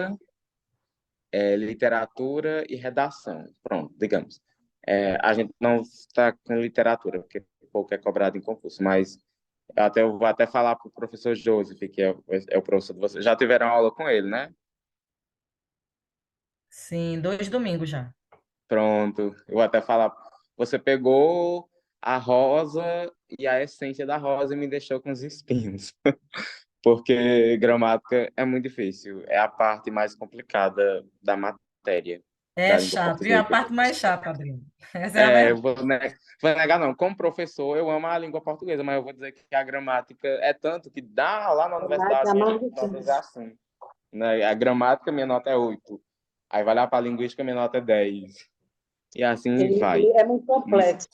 literatura e redação. Pronto, digamos. A gente não está com literatura, porque pouco é cobrado em concurso, mas eu vou até falar para o professor Joseph, que é o professor de vocês. Já tiveram aula com ele, né? Sim, 2 domingos já. Pronto, eu vou até falar. Você pegou a rosa e a essência da rosa e me deixou com os espinhos. Porque gramática é muito difícil. É a parte mais complicada da matéria É da língua chato, viu? É a portuguesa. parte mais chata, Adriano. Essa é a Eu verdade. vou negar, não. Como professor, eu amo a língua portuguesa, mas eu vou dizer que a gramática é tanto que dá lá na Mas universidade, é minhas mais notas é difícil. assim. Né? A gramática, minha nota é 8. Aí vai lá para a linguística, minha nota é 10. E assim vai. Ele é muito complexo.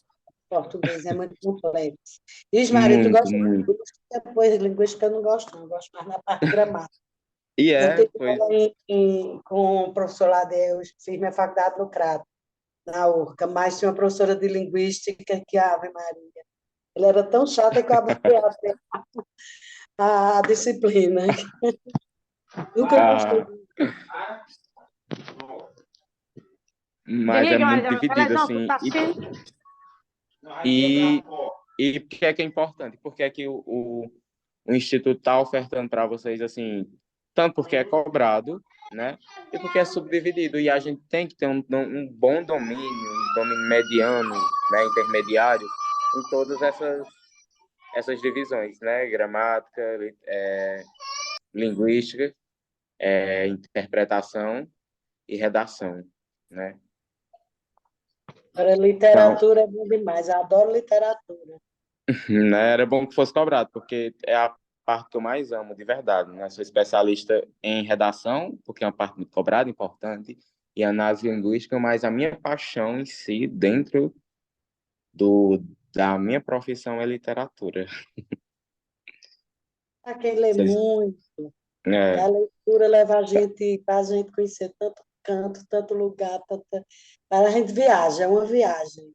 O português é muito complexo. Diz, Maria, tu Muito, gosta de muito. linguística? Pois, linguística eu não gosto, não. Eu gosto mais na parte gramática. E Eu tive pois. aula com o professor lá, eu fiz minha faculdade no Crato, na URCA, mas tinha uma professora de linguística que, Ave Maria, ele era tão chata que eu abusei até a disciplina. Nunca gostei. Mas é Desliga, muito Maria, dividido, televisão, tu assim. tá assistindo? E por que é importante? Porque é que o Instituto está ofertando para vocês, assim, tanto porque é cobrado, né? E porque é subdividido. E a gente tem que ter um bom domínio, um domínio mediano, né? Intermediário, em todas essas divisões, né? Gramática, linguística, interpretação e redação, né? Agora, Então, literatura é bom demais, eu adoro literatura. né, era bom que fosse cobrado, porque é a parte que eu mais amo, de verdade, né? Sou especialista em redação, porque é uma parte muito cobrada, importante, e análise linguística, mas a minha paixão em si, dentro da minha profissão, é literatura. Para quem lê Vocês, muito, é, a leitura leva a gente para a gente conhecer tanto canto, tanto lugar, para a gente viaja, é uma viagem.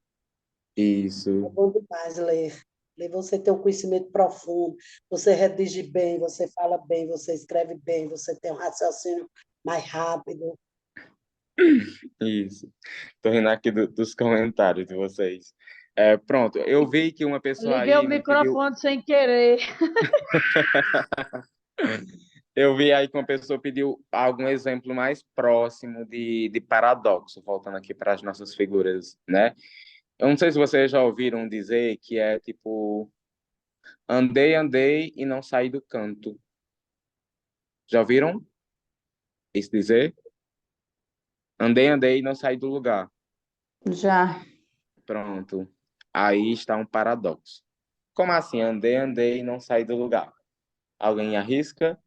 É isso, bom demais ler. Ler você tem um conhecimento profundo, você redige bem, você fala bem, você escreve bem, você tem um raciocínio mais rápido. isso. Tô rindo aqui dos comentários de vocês. Pronto, eu vi que uma pessoa Liguei o aí me pediu. microfone sem querer. Eu vi aí que uma pessoa pediu algum exemplo mais próximo de paradoxo, voltando aqui para as nossas figuras, né? Eu não sei se vocês já ouviram dizer que é tipo, andei, andei e não saí do canto. Já ouviram isso dizer? Andei, andei e não saí do lugar. Já. Pronto. Aí está um paradoxo. Como assim? Andei, andei e não saí do lugar. Alguém arrisca?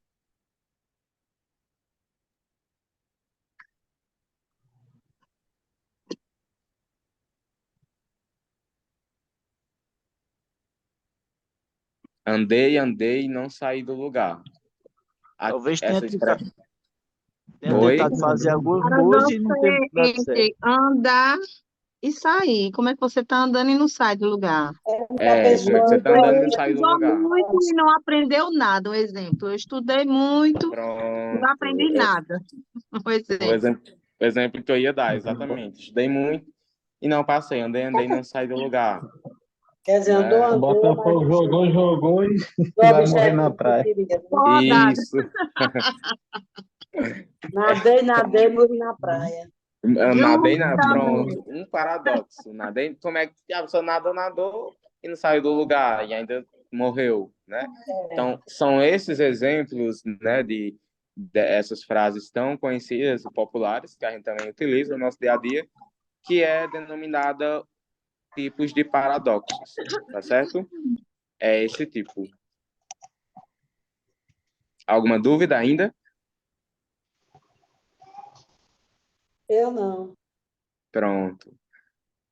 Andei, andei e não saí do lugar. Talvez Essa expressão. tenha Oi? tentado fazer algumas Paradoxo coisas e não tem é dado certo. entre andar e sair. Como é que você está andando e não sai do lugar? Como é que você está andando e não sai do Estudou lugar? muito e não aprendeu nada. Um exemplo. Eu estudei muito e Pronto. não aprendi nada. Um O exemplo. exemplo que eu ia dar, exatamente. Estudei muito e não passei. Andei, andei e não saí do lugar. Quer dizer, andou, Né? andou, mas Botafogo jogou, jogou e do vai morrer na objeto que praia. queria. Rodada. Isso. Nadei, nadei, morri na praia. Nadei na. Justamente. Pronto. Um paradoxo. Nadei. Como é que a pessoa nadou e não saiu do lugar e ainda morreu, né? Então, são esses exemplos, né, de essas frases tão conhecidas e populares que a gente também utiliza no nosso dia a dia, que é denominada tipos de paradoxos, tá certo? É esse tipo. Alguma dúvida ainda? Eu não. Pronto.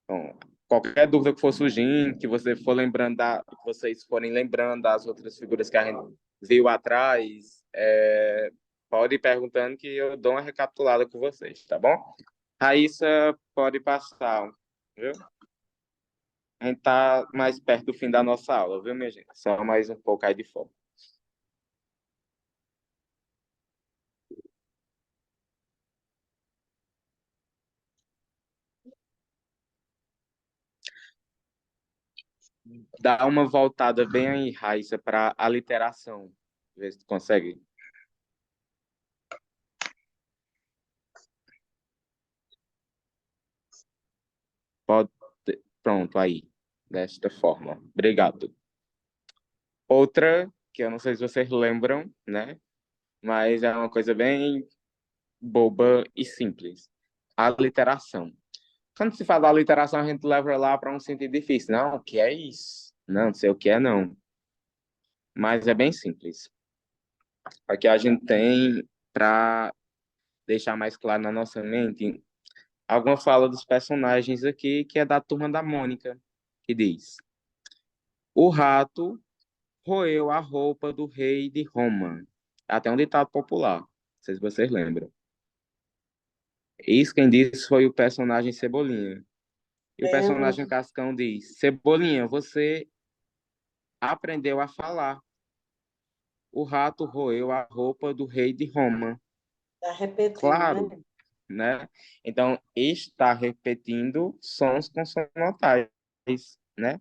Bom, qualquer dúvida que for surgindo, que você for lembrando que vocês forem lembrando das outras figuras que a gente viu atrás, pode ir perguntando que eu dou uma recapitulada com vocês, tá bom? Raíssa, pode passar, viu? A gente tá mais perto do fim da nossa aula, viu, minha gente? Só mais um pouco aí de foco. Dá uma voltada bem aí, Raíssa, para a literação. Ver se tu consegue. Pode. Pronto, aí. Desta forma. Obrigado. Outra, que eu não sei se vocês lembram, né? Mas é uma coisa bem boba e simples. A literação. Quando se fala da literação, a gente leva lá para um sentido difícil. Não, o que é isso? Não sei o que é, não. Mas é bem simples. Aqui a gente tem, para deixar mais claro na nossa mente, alguma fala dos personagens aqui, que é da Turma da Mônica, que diz: o rato roeu a roupa do rei de Roma. Até um ditado popular, não sei se vocês lembram. Isso quem disse foi o personagem Cebolinha. E o personagem Cascão diz: Cebolinha, você aprendeu a falar. O rato roeu a roupa do rei de Roma. Está repetindo, Claro, né? né? Então, está repetindo sons consonantais, né?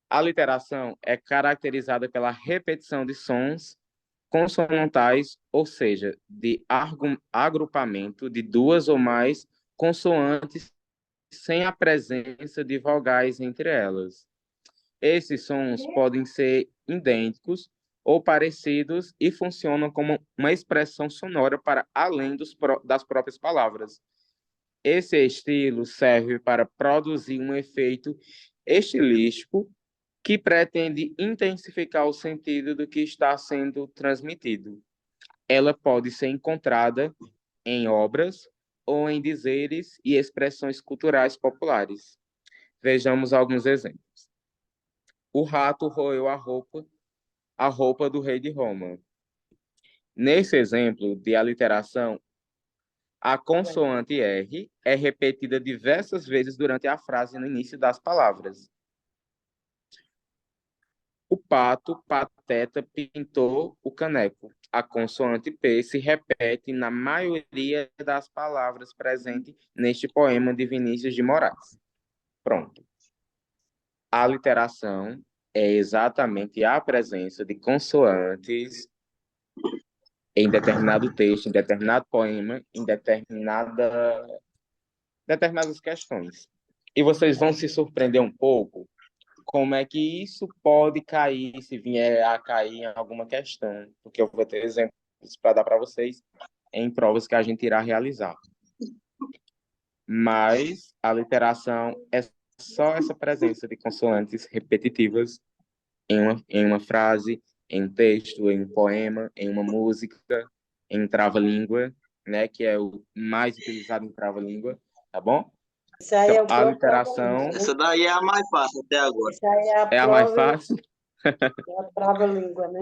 A literação é caracterizada pela repetição de sons consonantais, ou seja, de agrupamento de duas ou mais consoantes sem a presença de vogais entre elas. Esses sons podem ser idênticos ou parecidos e funcionam como uma expressão sonora para além das próprias palavras. Esse estilo serve para produzir um efeito estilístico que pretende intensificar o sentido do que está sendo transmitido. Ela pode ser encontrada em obras ou em dizeres e expressões culturais populares. Vejamos alguns exemplos. O rato roeu a roupa do rei de Roma. Nesse exemplo de aliteração, a consoante R é repetida diversas vezes durante a frase no início das palavras. O pato, pateta, pintou o caneco. A consoante P se repete na maioria das palavras presentes neste poema de Vinícius de Moraes. Pronto. A aliteração é exatamente a presença de consoantes em determinado texto, em determinado poema, em determinadas questões. E vocês vão se surpreender um pouco como é que isso pode cair, se vier a cair em alguma questão, porque eu vou ter exemplos para dar para vocês em provas que a gente irá realizar. Mas a literação é só essa presença de consoantes repetitivas em uma frase, em um texto, em um poema, em uma música, em trava-língua, né, que é o mais utilizado em trava-língua, tá bom? Isso aí Então, é o a próprio literação... Essa daí é a mais fácil até agora. Isso aí é a mais fácil? É a trava-língua, né?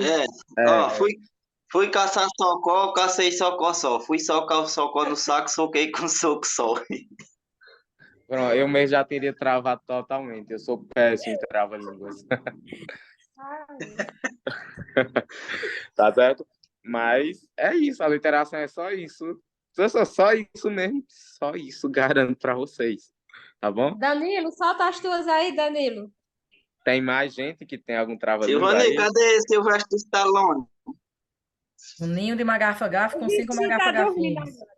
Ó, fui caçar socó, cacei socó só. Fui socar o socó no saco, soquei com soco só. Pronto, eu mesmo já teria travado totalmente. Eu sou péssimo em trava-línguas. Tá certo? Mas é isso, a literação é só isso. Só isso mesmo. Só isso, garanto para vocês. Tá bom? Danilo, solta as tuas aí, Danilo. Tem mais gente que tem algum trava-língua Silvani, aí? cadê Silvestre Stallone? Um ninho de magafa-gafo com 5 Sim, tá dormindo magafa-gafinhos. agora.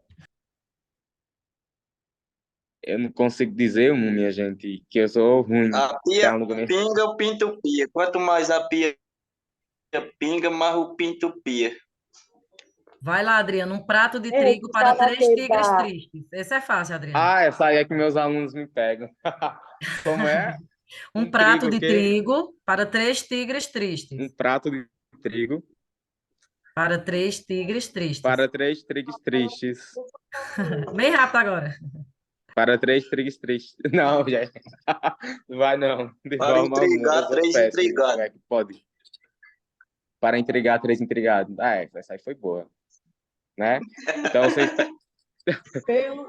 Eu não consigo dizer minha gente, que eu sou ruim. A pia pinga, o pinto pia. Quanto mais a pia pinga, mais o pinto pia. Vai lá, Adriano. Um prato de Ei, trigo para fala 3 aqui tigres da... tristes. Esse é fácil, Adriano. Ah, essa aí é que meus alunos me pegam. Como é? Um prato trigo, de o quê? trigo para 3 tigres tristes. Um prato de trigo Para 3 tigres tristes. para 3 trigos tristes. Bem rápido agora. Para 3 trigos tristes. Não, gente. Não vai não. De Para forma alguma, intrigar, eu sou 3 péssimo. intrigados. Como é que pode? Para intrigar, 3 intrigados. Ah, essa aí foi boa. Né? Então,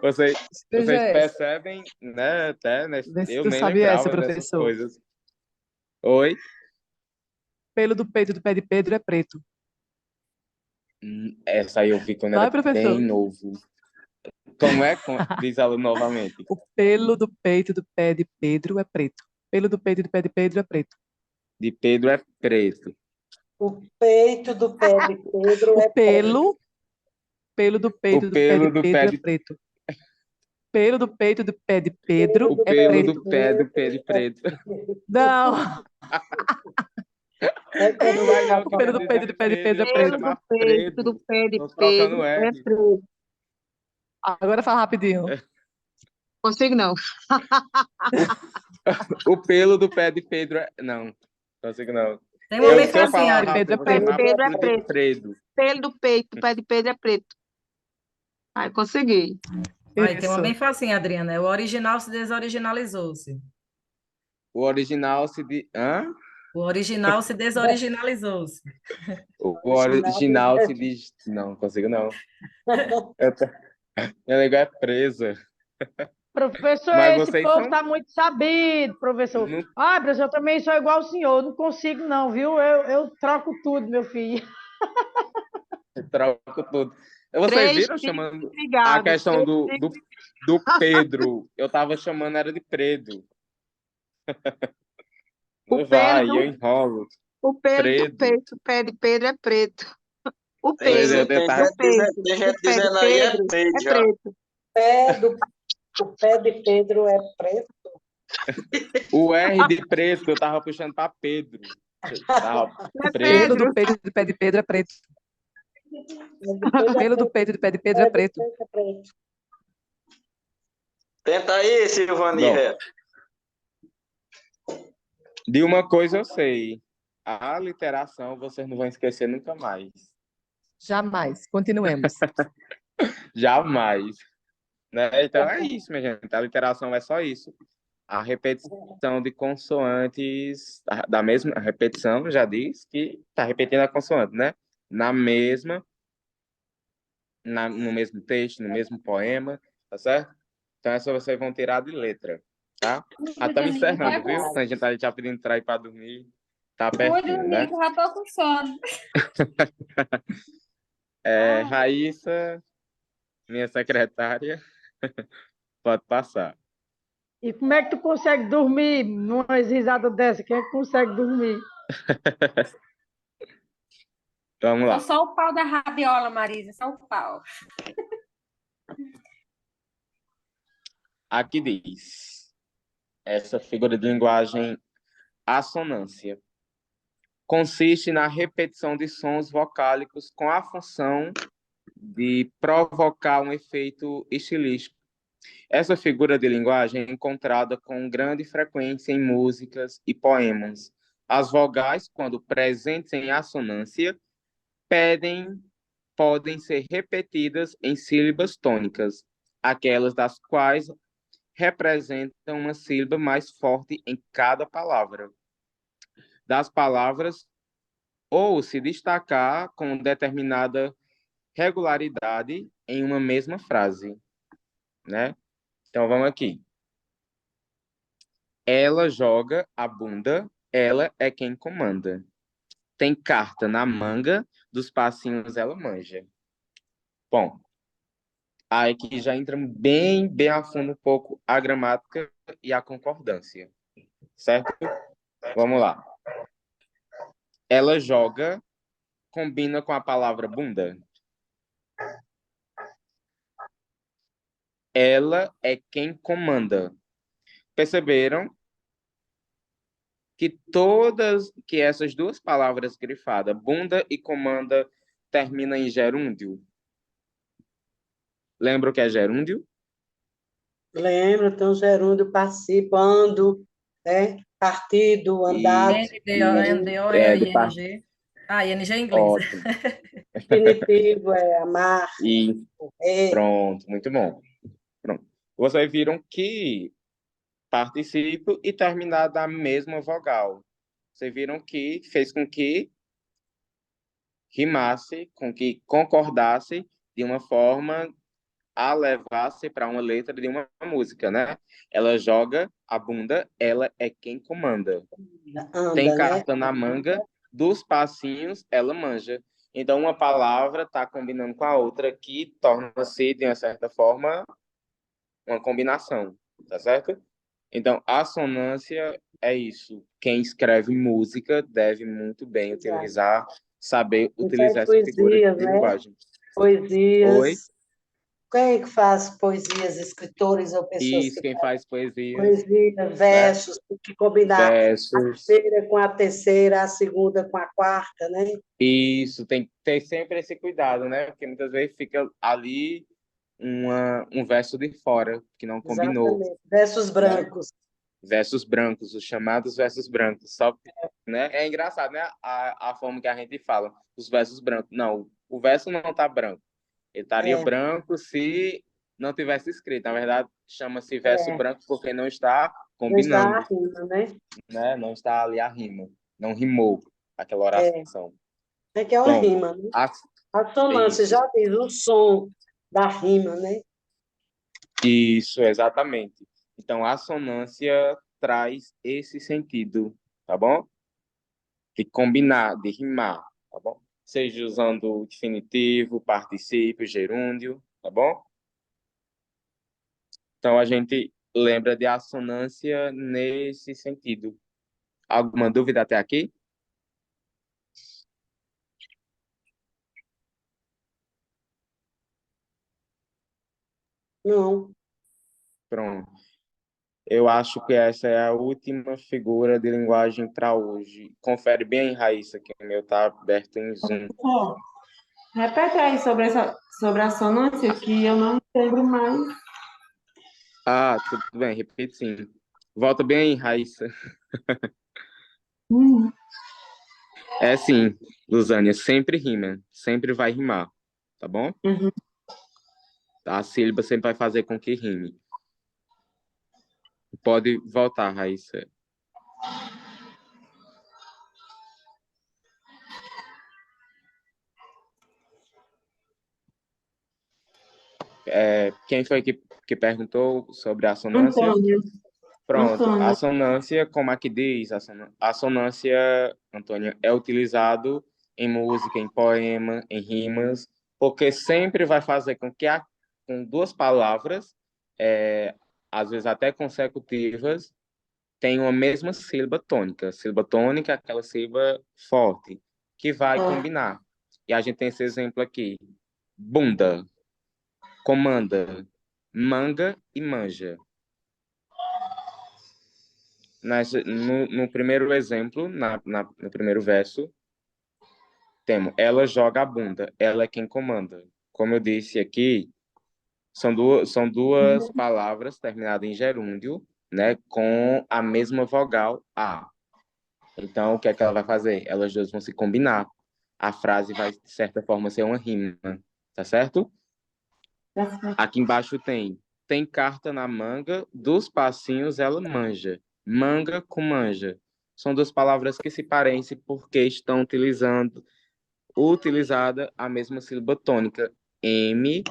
vocês percebem, né? Até, né? Vê se Eu tu nem sabe essa, lembrava dessas professor. coisas. Oi? Pelo do peito do pé de Pedro é preto. Essa aí eu vi quando Vai, era professor. bem novo. Como é? Diz ela novamente. O pelo do peito do pé de Pedro é preto. Pelo do peito do pé de Pedro é preto. De Pedro é preto. O peito do pé de Pedro é Pelo do peito O do pé pelo de do Pedro pé é de... preto. Pelo do peito do pé de Pedro O é pelo preto. do pé do pé de preto. Não. Não vai não, O pelo do peito do pé de Pedro é Pelo preto. do peito do pé de Tô trocando Pedro é R. preto. Agora fala rapidinho. Consigo não. O pelo do pé de Pedro é... Não, consigo não. Tem uma bem Se eu facinha, falar Ari. rápido, Pedro é você Pé de vai Pedro é pro de preto. Pedro. Pelo do peito do pé de Pedro é preto. Ai, consegui. Vai, tem uma Isso. bem facinha, Adriana. É o original se desoriginalizou-se. O original se... Hã? O original se desoriginalizou-se. O original se diz... Não, consigo não. Minha língua é presa. Professor, Mas esse vocês povo são... está muito sabido, professor. Não- Ah, professor, eu também sou igual ao senhor, não consigo não, viu? Eu troco tudo, meu filho. Troco tudo. Vocês Três viram tigres chamando a intrigados. questão Três do tigres. Pedro? Eu tava chamando era de Predo. O Não vai, pelo eu enrolo. O pelo do Predo. peito do pé de Pedro é preto. O Tem pelo gente, tem do gente, peito tem do gente pé de dizendo aí é Pedro peito é já. preto. O pé de Pedro é preto. O R de preto eu tava puxando para Pedro. Tava É preto. Pelo do peito do pé de Pedro é preto. Pelo do peito do pé de Pedro é preto. Tenta aí, Silvani. Bom. De uma coisa eu sei. A literação vocês não vão esquecer nunca mais. Jamais. Continuemos. Jamais. Né? Então é isso, minha gente. A literação é só isso. A repetição de consoantes, da mesma a repetição já diz que está repetindo a consoante, né? No mesmo texto, no mesmo poema, tá certo? Então essa vocês vão tirar de letra, tá? Ah, estamos encerrando, viu? A gente tá já pedindo para ir para dormir, tá pertinho, né? Já tô com sono. Raíssa, minha secretária, pode passar. E como é que tu consegue dormir numa risada dessa? Quem é que consegue dormir? Vamos lá. Só o pau da rabiola, Marisa, só o pau. Aqui diz, essa figura de linguagem, assonância, consiste na repetição de sons vocálicos com a função de provocar um efeito estilístico. Essa figura de linguagem é encontrada com grande frequência em músicas e poemas. As vogais, quando presentes em assonância, podem ser repetidas em sílabas tônicas, aquelas das quais representam uma sílaba mais forte em cada palavra. das palavras ou se destacar com determinada regularidade em uma mesma frase, né? Então, vamos aqui. Ela joga a bunda, ela é quem comanda. Tem carta na manga, dos passinhos ela manja. Bom, aí aqui já entra bem a fundo um pouco a gramática e a concordância, certo? Vamos lá. Ela joga, combina com a palavra bunda. Ela é quem comanda. Perceberam que essas duas palavras grifadas, bunda e comanda, terminam em gerúndio? Lembra o que é gerúndio? Lembra, tem um gerúndio participando, né? Partido, andado, NDO É, é do par... ING. ING é inglês. Ótimo. definitivo, é amar. E pronto, muito bom. Pronto. Vocês viram que participo e terminar da mesma vogal. Vocês viram que fez com que rimasse, com que concordasse de uma forma a levar-se para uma letra de uma música, né? Ela joga a bunda, ela é quem comanda. Tem carta na manga, dos passinhos ela manja. Então, uma palavra está combinando com a outra, que torna-se, de uma certa forma, uma combinação, tá certo? Então, assonância é isso. Quem escreve música deve muito bem utilizar, saber utilizar essa figura de linguagem. Poesias. Oi? Quem é que faz poesias, escritores ou pessoas Isso, quem faz poesia. Poesia, versos, que combinar versos. A primeira com a terceira, a segunda com a quarta, né? Isso, tem que ter sempre esse cuidado, né? Porque muitas vezes fica ali um verso de fora, que não combinou. Exatamente. Versos brancos. Né? Versos brancos, os chamados versos brancos. Só, né? É engraçado, né? A forma que a gente fala, os versos brancos. Não, o verso não está branco. Ele estaria branco se não tivesse escrito. Na verdade, chama-se verso branco porque não está combinando. Não está a rima, né? Não está ali a rima. Não rimou aquela oração. É que é uma rima, né? A sonância já diz o som da rima, né? Isso, exatamente. Então, a sonância traz esse sentido, tá bom? De combinar, de rimar, tá bom? Seja usando o difinitivo, particípio, gerúndio, tá bom? Então, a gente lembra de assonância nesse sentido. Alguma dúvida até aqui? Não. Pronto. Eu acho que essa é a última figura de linguagem para hoje. Confere bem, Raíssa, que o meu está aberto em Zoom. Repete aí sobre a sonância, que eu não lembro mais. Ah, tudo bem, repito sim. Volta bem aí, Raíssa. É sim, Luzânia, sempre rima, sempre vai rimar, tá bom? Uhum. A sílaba sempre vai fazer com que rime. Pode voltar, Raíssa. Quem foi que perguntou sobre a assonância? Antônio. Pronto, Antônio. a assonância, como aqui diz, a assonância, Antônia, é utilizado em música, em poema, em rimas, porque sempre vai fazer com que com duas palavras, às vezes até consecutivas, tenham a mesma sílaba tônica. Sílaba tônica é aquela sílaba forte, que vai combinar. E a gente tem esse exemplo aqui. Bunda, comanda, manga e manja. No primeiro exemplo, no primeiro verso, temos ela joga a bunda, ela é quem comanda. Como eu disse aqui, são duas palavras terminadas em gerúndio, né, com a mesma vogal A. Então, o que é que ela vai fazer? Elas duas vão se combinar. A frase vai, de certa forma, ser uma rima, tá certo? Aqui embaixo tem carta na manga, dos passinhos ela manja. Manga com manja. são duas palavras que se parecem porque estão utilizada a mesma sílaba tônica. M-A-N.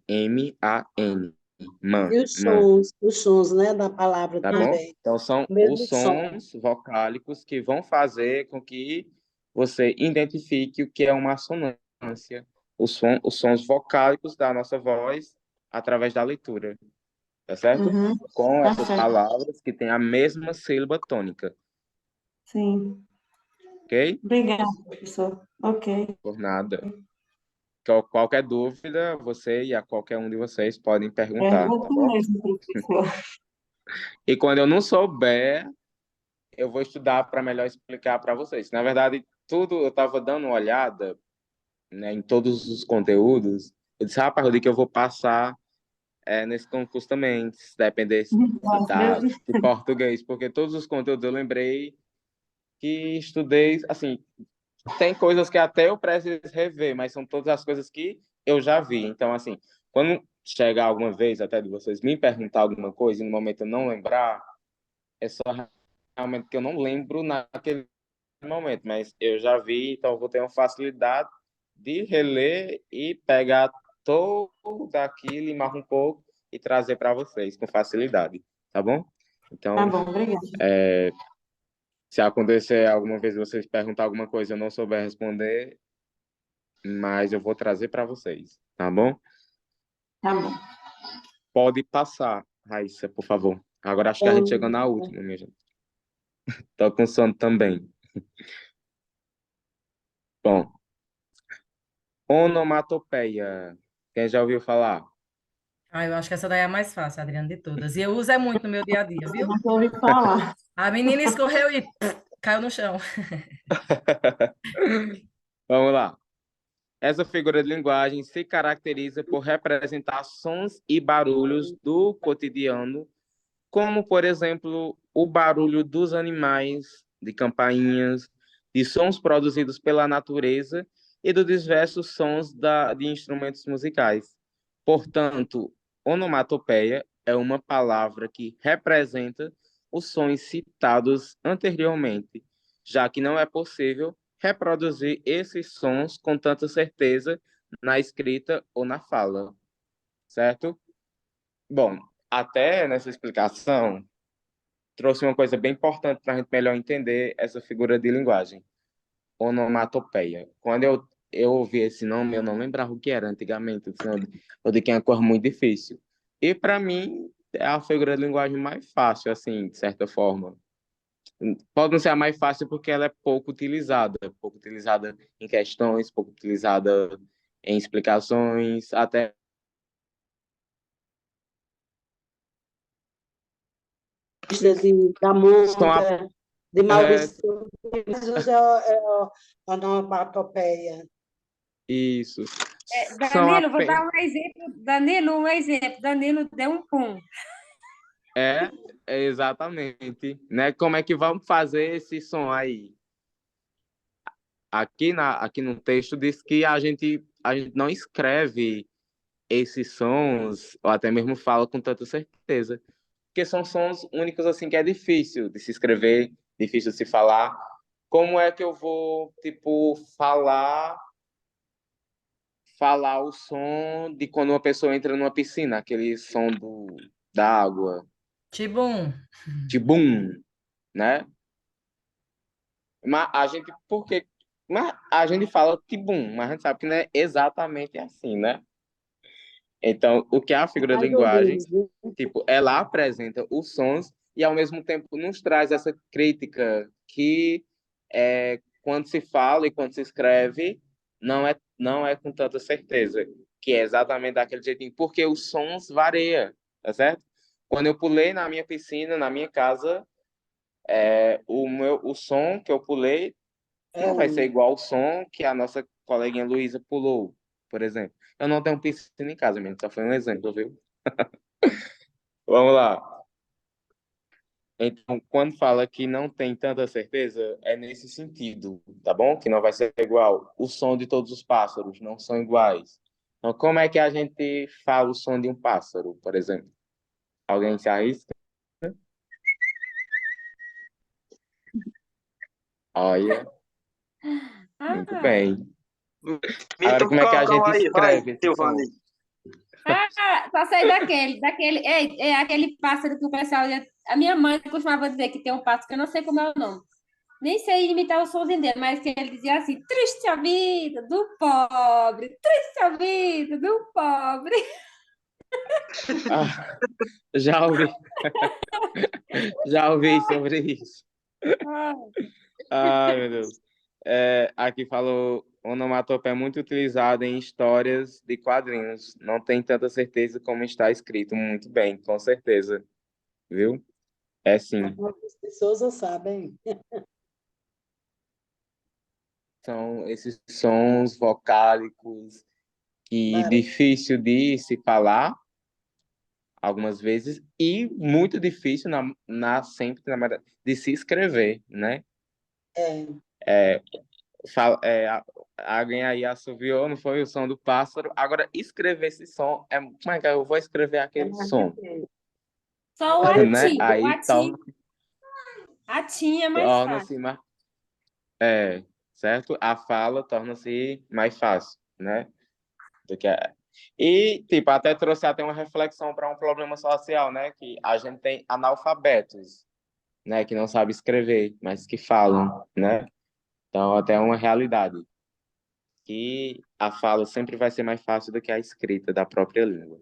M-A-N. Man, E man. os sons, né, da palavra Tá bom? também. Então, são O mesmo os som. sons vocálicos que vão fazer com que você identifique o que é uma assonância. Os sons vocálicos da nossa voz através da leitura. Tá certo? Uhum, Com tá essas certo. palavras que têm a mesma sílaba tônica. Sim. Ok? Obrigada, professor. Ok. Por nada. Qualquer dúvida, você e a qualquer um de vocês podem perguntar, tá Pergunta bom? mesmo, professor. E quando eu não souber, eu vou estudar para melhor explicar para vocês. Na verdade, tudo eu estava dando uma olhada, né, em todos os conteúdos. Eu disse, rapaz, eu digo que eu vou passar nesse concurso também, se depender de português, porque todos os conteúdos eu lembrei que estudei, assim, tem coisas que até eu preciso rever, mas são todas as coisas que eu já vi. Então, assim, quando chegar alguma vez até de vocês me perguntar alguma coisa e no momento eu não lembrar, é só realmente que eu não lembro naquele momento, mas eu já vi, então eu vou ter uma facilidade de reler e pegar todo aquilo, limar um pouco e trazer para vocês com facilidade, tá bom? Então, Tá bom, obrigada. se acontecer alguma vez vocês perguntar alguma coisa e eu não souber responder, mas eu vou trazer para vocês, tá bom? Tá bom. Pode passar, Raíssa, por favor. Agora acho que a gente chegou na última, minha gente. Tô com sono também. Bom, onomatopeia. Quem já ouviu falar? Eu acho que essa daí é a mais fácil, Adriana, de todas. E eu uso é muito no meu dia a dia, viu? Eu não ouvi falar. A menina escorreu e caiu no chão. Vamos lá. Essa figura de linguagem se caracteriza por representar sons e barulhos do cotidiano, como, por exemplo, o barulho dos animais, de campainhas, de sons produzidos pela natureza e dos diversos sons de instrumentos musicais. Portanto, onomatopeia é uma palavra que representa os sons citados anteriormente, já que não é possível reproduzir esses sons com tanta certeza na escrita ou na fala, certo? Bom, até nessa explicação, trouxe uma coisa bem importante para a gente melhor entender essa figura de linguagem, onomatopeia. Quando eu ouvi esse nome, eu não lembrava o que era antigamente, eu disse que é uma coisa muito difícil. E, para mim, é a figura de linguagem mais fácil, assim, de certa forma. Pode não ser a mais fácil porque ela é pouco utilizada em questões, pouco utilizada em explicações, até Da Mônica, de Maurício, mas é a onomatopeia. Isso. Danilo, vou dar um exemplo. Danilo, um exemplo. Danilo deu um pum. É exatamente. Né? Como é que vamos fazer esse som aí? Aqui no texto diz que a gente não escreve esses sons, ou até mesmo fala com tanta certeza, porque são sons únicos assim que é difícil de se escrever, difícil de se falar. Como é que eu vou, tipo, falar o som de quando uma pessoa entra numa piscina, aquele som da água, Tibum. tibum, né? Mas a gente, porque mas a gente fala tibum, mas a gente sabe que não é exatamente assim, né? Então, o que é a figura de Mais ou linguagem, menos, né? tipo, ela apresenta os sons e ao mesmo tempo nos traz essa crítica que quando se fala e quando se escreve não é com tanta certeza, que é exatamente daquele jeitinho, porque os sons variam, tá certo? Quando eu pulei na minha piscina, na minha casa, o som que eu pulei não vai ser igual ao som que a nossa coleguinha Luísa pulou, por exemplo. Eu não tenho piscina em casa, mesmo, só foi um exemplo, viu? Vamos lá. Então, quando fala que não tem tanta certeza, é nesse sentido, tá bom? Que não vai ser igual. O som de todos os pássaros não são iguais. Então, como é que a gente fala o som de um pássaro, por exemplo? Alguém se arrisca? Olha, muito Ah, bem. Agora, Mito como é que a Cocão gente aí, vai, escreve esse som? Silvani. passei daquele, aquele pássaro que o pessoal, a minha mãe costumava dizer que tem um pássaro que eu não sei como é o nome. Nem sei imitar o somzinho dele, mas que ele dizia assim: triste a vida do pobre, triste a vida do pobre. Ah, já ouvi, já ouvi sobre isso. Ah, Ai, meu Deus. Aqui falou, onomatopeia é muito utilizado em histórias de quadrinhos. Não tem tanta certeza como está escrito. Muito bem, com certeza. Viu? É sim. As pessoas já sabem. São esses sons vocálicos que Claro. difícil de se falar algumas vezes e muito difícil sempre de se escrever, né? É. É, alguém aí assoviou, não foi o som do pássaro. Agora, escrever esse som, como é que eu vou escrever aquele mais som? difícil. só o Né? atim. Aí Atim é mais fácil. torna-se mais, certo? A fala torna-se mais fácil, né? Do que E, tipo, até trouxe até uma reflexão para um problema social, né? Que a gente tem analfabetos, né? Que não sabem escrever, mas que falam, né? Então, até é uma realidade. Que a fala sempre vai ser mais fácil do que a escrita da própria língua.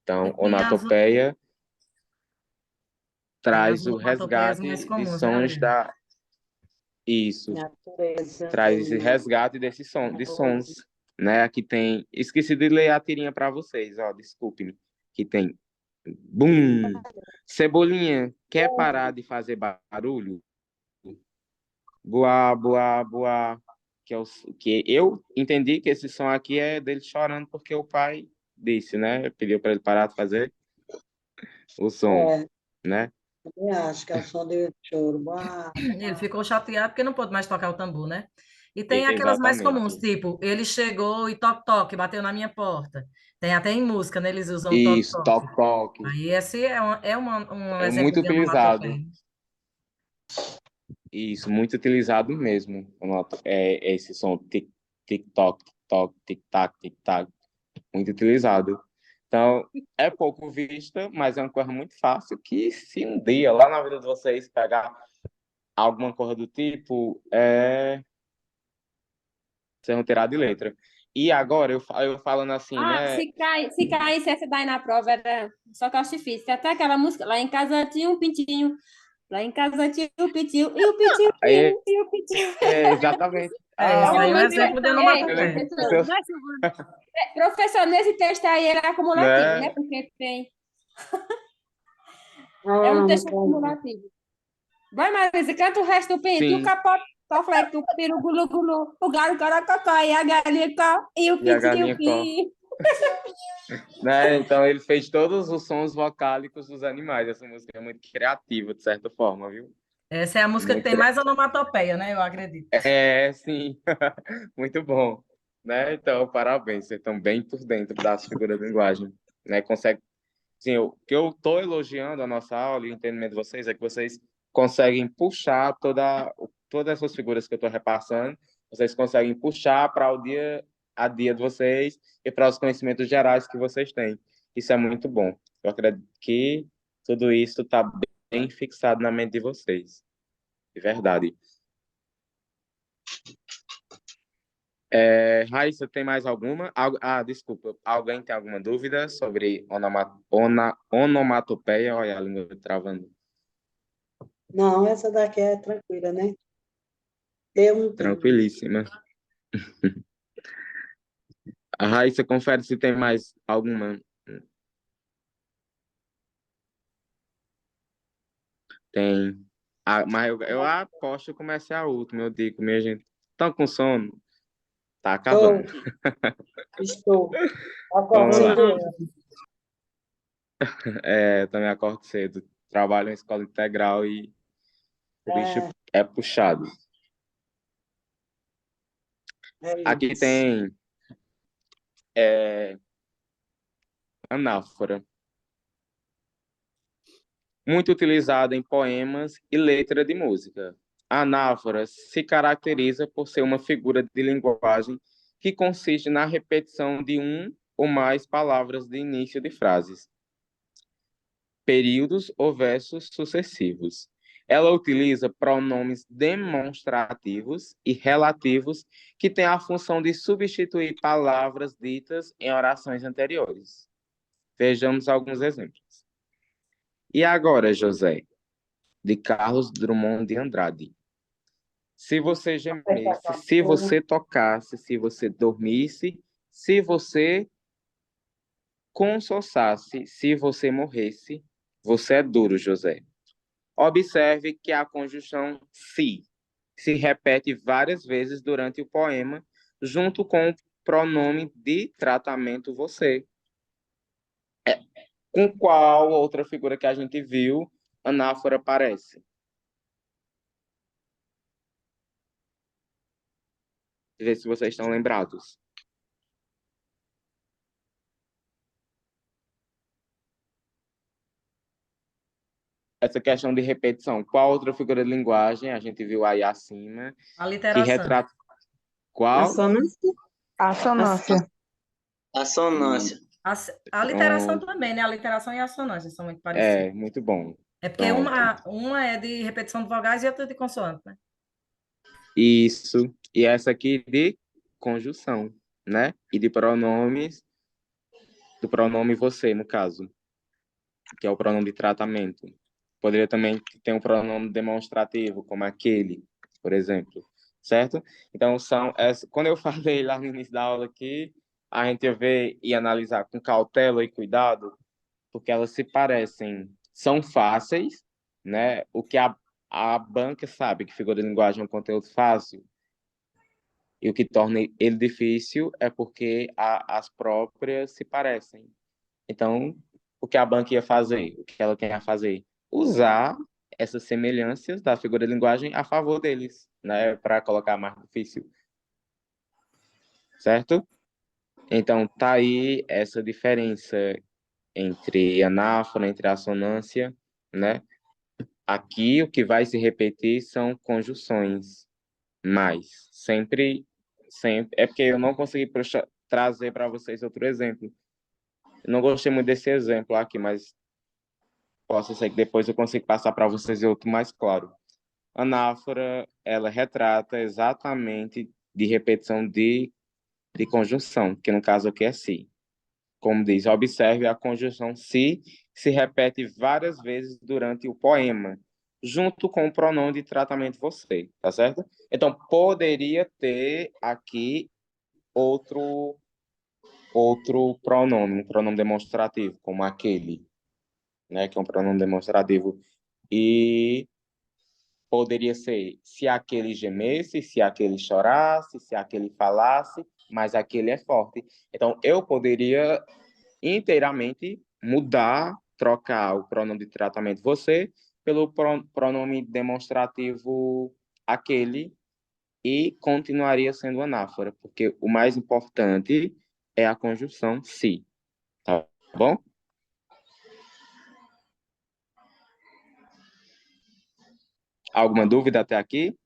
Então, Tem as, onomatopeia tem as traz o onomatopeias mais resgate de comuns, né, sons Aline? da... Isso, Natureza traz esse também. resgate de sons, né? Aqui tem... Esqueci de ler a tirinha para vocês, ó, desculpe-me. Que tem... Bum! Cebolinha, quer parar de fazer barulho? Boa, boa, boa. Que eu entendi que esse som aqui é dele chorando porque o pai disse, né? Pediu para ele parar de fazer o som, É, né? também acho que é o som de choro. Uau, Ele ficou chateado porque não pôde mais tocar o tambor, né? E tem aquelas mais comuns, Exatamente. tipo, ele chegou e toque-toque, bateu na minha porta. Tem até em música, né? Eles usam o Isso, toque-toque. toque-toque. Aí esse um É exemplo muito de utilizado. onomatopeia. Isso, muito utilizado mesmo. Esse som tic-toc, tic-toc, tic-tac, tic-tac. Muito utilizado. Então, é pouco vista, mas é uma coisa muito fácil que se um dia, lá na vida de vocês, pegar alguma coisa do tipo, vocês vão tirar de letra. E agora, eu falando assim, né? Se caísse essa daí na prova, era só que eu acho difícil. Até aquela música, lá em casa tinha um pintinho, lá em casa tinha um pintinho, e o pintinho Aí, viu, e o pintinho... exatamente. Esse É uma aí é um música... exemplo de Ei, onomatopeia. professor, professor, nesse texto aí era acumulativo, né? Né? Porque tem... É um ah, texto entendi. acumulativo. Vai, Marisa, canta o resto do pinto, o Sim. capote, o fleco, o peru, gulu, gulu, o galo, caracacá, e a galinha, cá, e o E a pintinho, galinha có. pi. Né? Então, ele fez todos os sons vocálicos dos animais. Essa música é muito criativa, de certa forma, viu? Essa é a música que Muito tem mais onomatopeia, né? Eu acredito. sim. Muito bom. Né? Então, parabéns. Vocês estão bem por dentro das figuras de linguagem. Né? Consegue... Sim, o que eu estou elogiando a nossa aula e o entendimento de vocês é que vocês conseguem puxar todas essas figuras que eu estou repassando, vocês conseguem puxar para o dia a dia de vocês e para os conhecimentos gerais que vocês têm. Isso é muito bom. Eu acredito que tudo isso está bem fixado na mente de vocês. De verdade. Raíssa, tem mais alguma? Desculpa. Alguém tem alguma dúvida sobre onomatopeia? Olha a língua travando. Não, essa daqui é tranquila, né? Eu não tenho. Tranquilíssima. A Raíssa, confere se tem mais alguma. Tem. Mas eu aposto que comecei a última. Eu digo, minha gente, estão com sono? Tá acabando. Estou. Acordo Vamos lá. cedo. Também acordo cedo. Trabalho em escola integral e o bicho É, é puxado. Aqui isso. tem anáfora. Muito utilizada em poemas e letra de música. A anáfora se caracteriza por ser uma figura de linguagem que consiste na repetição de um ou mais palavras de início de frases, períodos ou versos sucessivos. Ela utiliza pronomes demonstrativos e relativos que têm a função de substituir palavras ditas em orações anteriores. Vejamos alguns exemplos. E agora, José, de Carlos Drummond de Andrade. Se você gemesse, se você tocasse, se você dormisse, se você consolasse, se você morresse, você é duro, José. Observe que a conjunção se repete várias vezes durante o poema, junto com o pronome de tratamento você. Com qual outra figura que a gente viu, anáfora aparece? Ver se vocês estão lembrados. Essa questão de repetição. Qual outra figura de linguagem a gente viu aí acima? A Que literação. retrata... Qual? Assonância. Assonância. Assonância. A literação também, né? A literação e a assonância são muito parecidas. É, muito bom. É porque Pronto. uma é de repetição de vogais e outra de consoante, né? Isso. E essa aqui de conjunção, né? E de pronomes, do pronome você, no caso, que é o pronome de tratamento. Poderia também ter um pronome demonstrativo, como aquele, por exemplo, certo? Então, quando eu falei lá no início da aula aqui, a gente ia ver e analisar com cautela e cuidado, porque elas se parecem, são fáceis, né? O que a banca sabe que figura de linguagem é um conteúdo fácil, e o que torna ele difícil é porque as próprias se parecem. Então, o que a banca ia fazer? O que ela quer fazer? Usar essas semelhanças da figura de linguagem a favor deles, né? Para colocar mais difícil. Certo? Então, tá aí essa diferença entre anáfora, entre assonância, né? Aqui, o que vai se repetir são conjunções, mas sempre... É porque eu não consegui trazer para vocês outro exemplo. Eu não gostei muito desse exemplo aqui, mas posso ser que depois eu consiga passar para vocês outro mais claro. A anáfora, ela retrata exatamente de repetição de conjunção, que no caso aqui é se. Como diz, observe a conjunção se repete várias vezes durante o poema, junto com o pronome de tratamento você, tá certo? Então, poderia ter aqui outro pronome, um pronome demonstrativo, como aquele, né, que é um pronome demonstrativo. E poderia ser se aquele gemesse, se aquele chorasse, se aquele falasse, mas aquele é forte. Então, eu poderia inteiramente mudar, trocar o pronome de tratamento você pelo pronome demonstrativo aquele e continuaria sendo anáfora, porque o mais importante é a conjunção se. Tá bom? Alguma dúvida até aqui?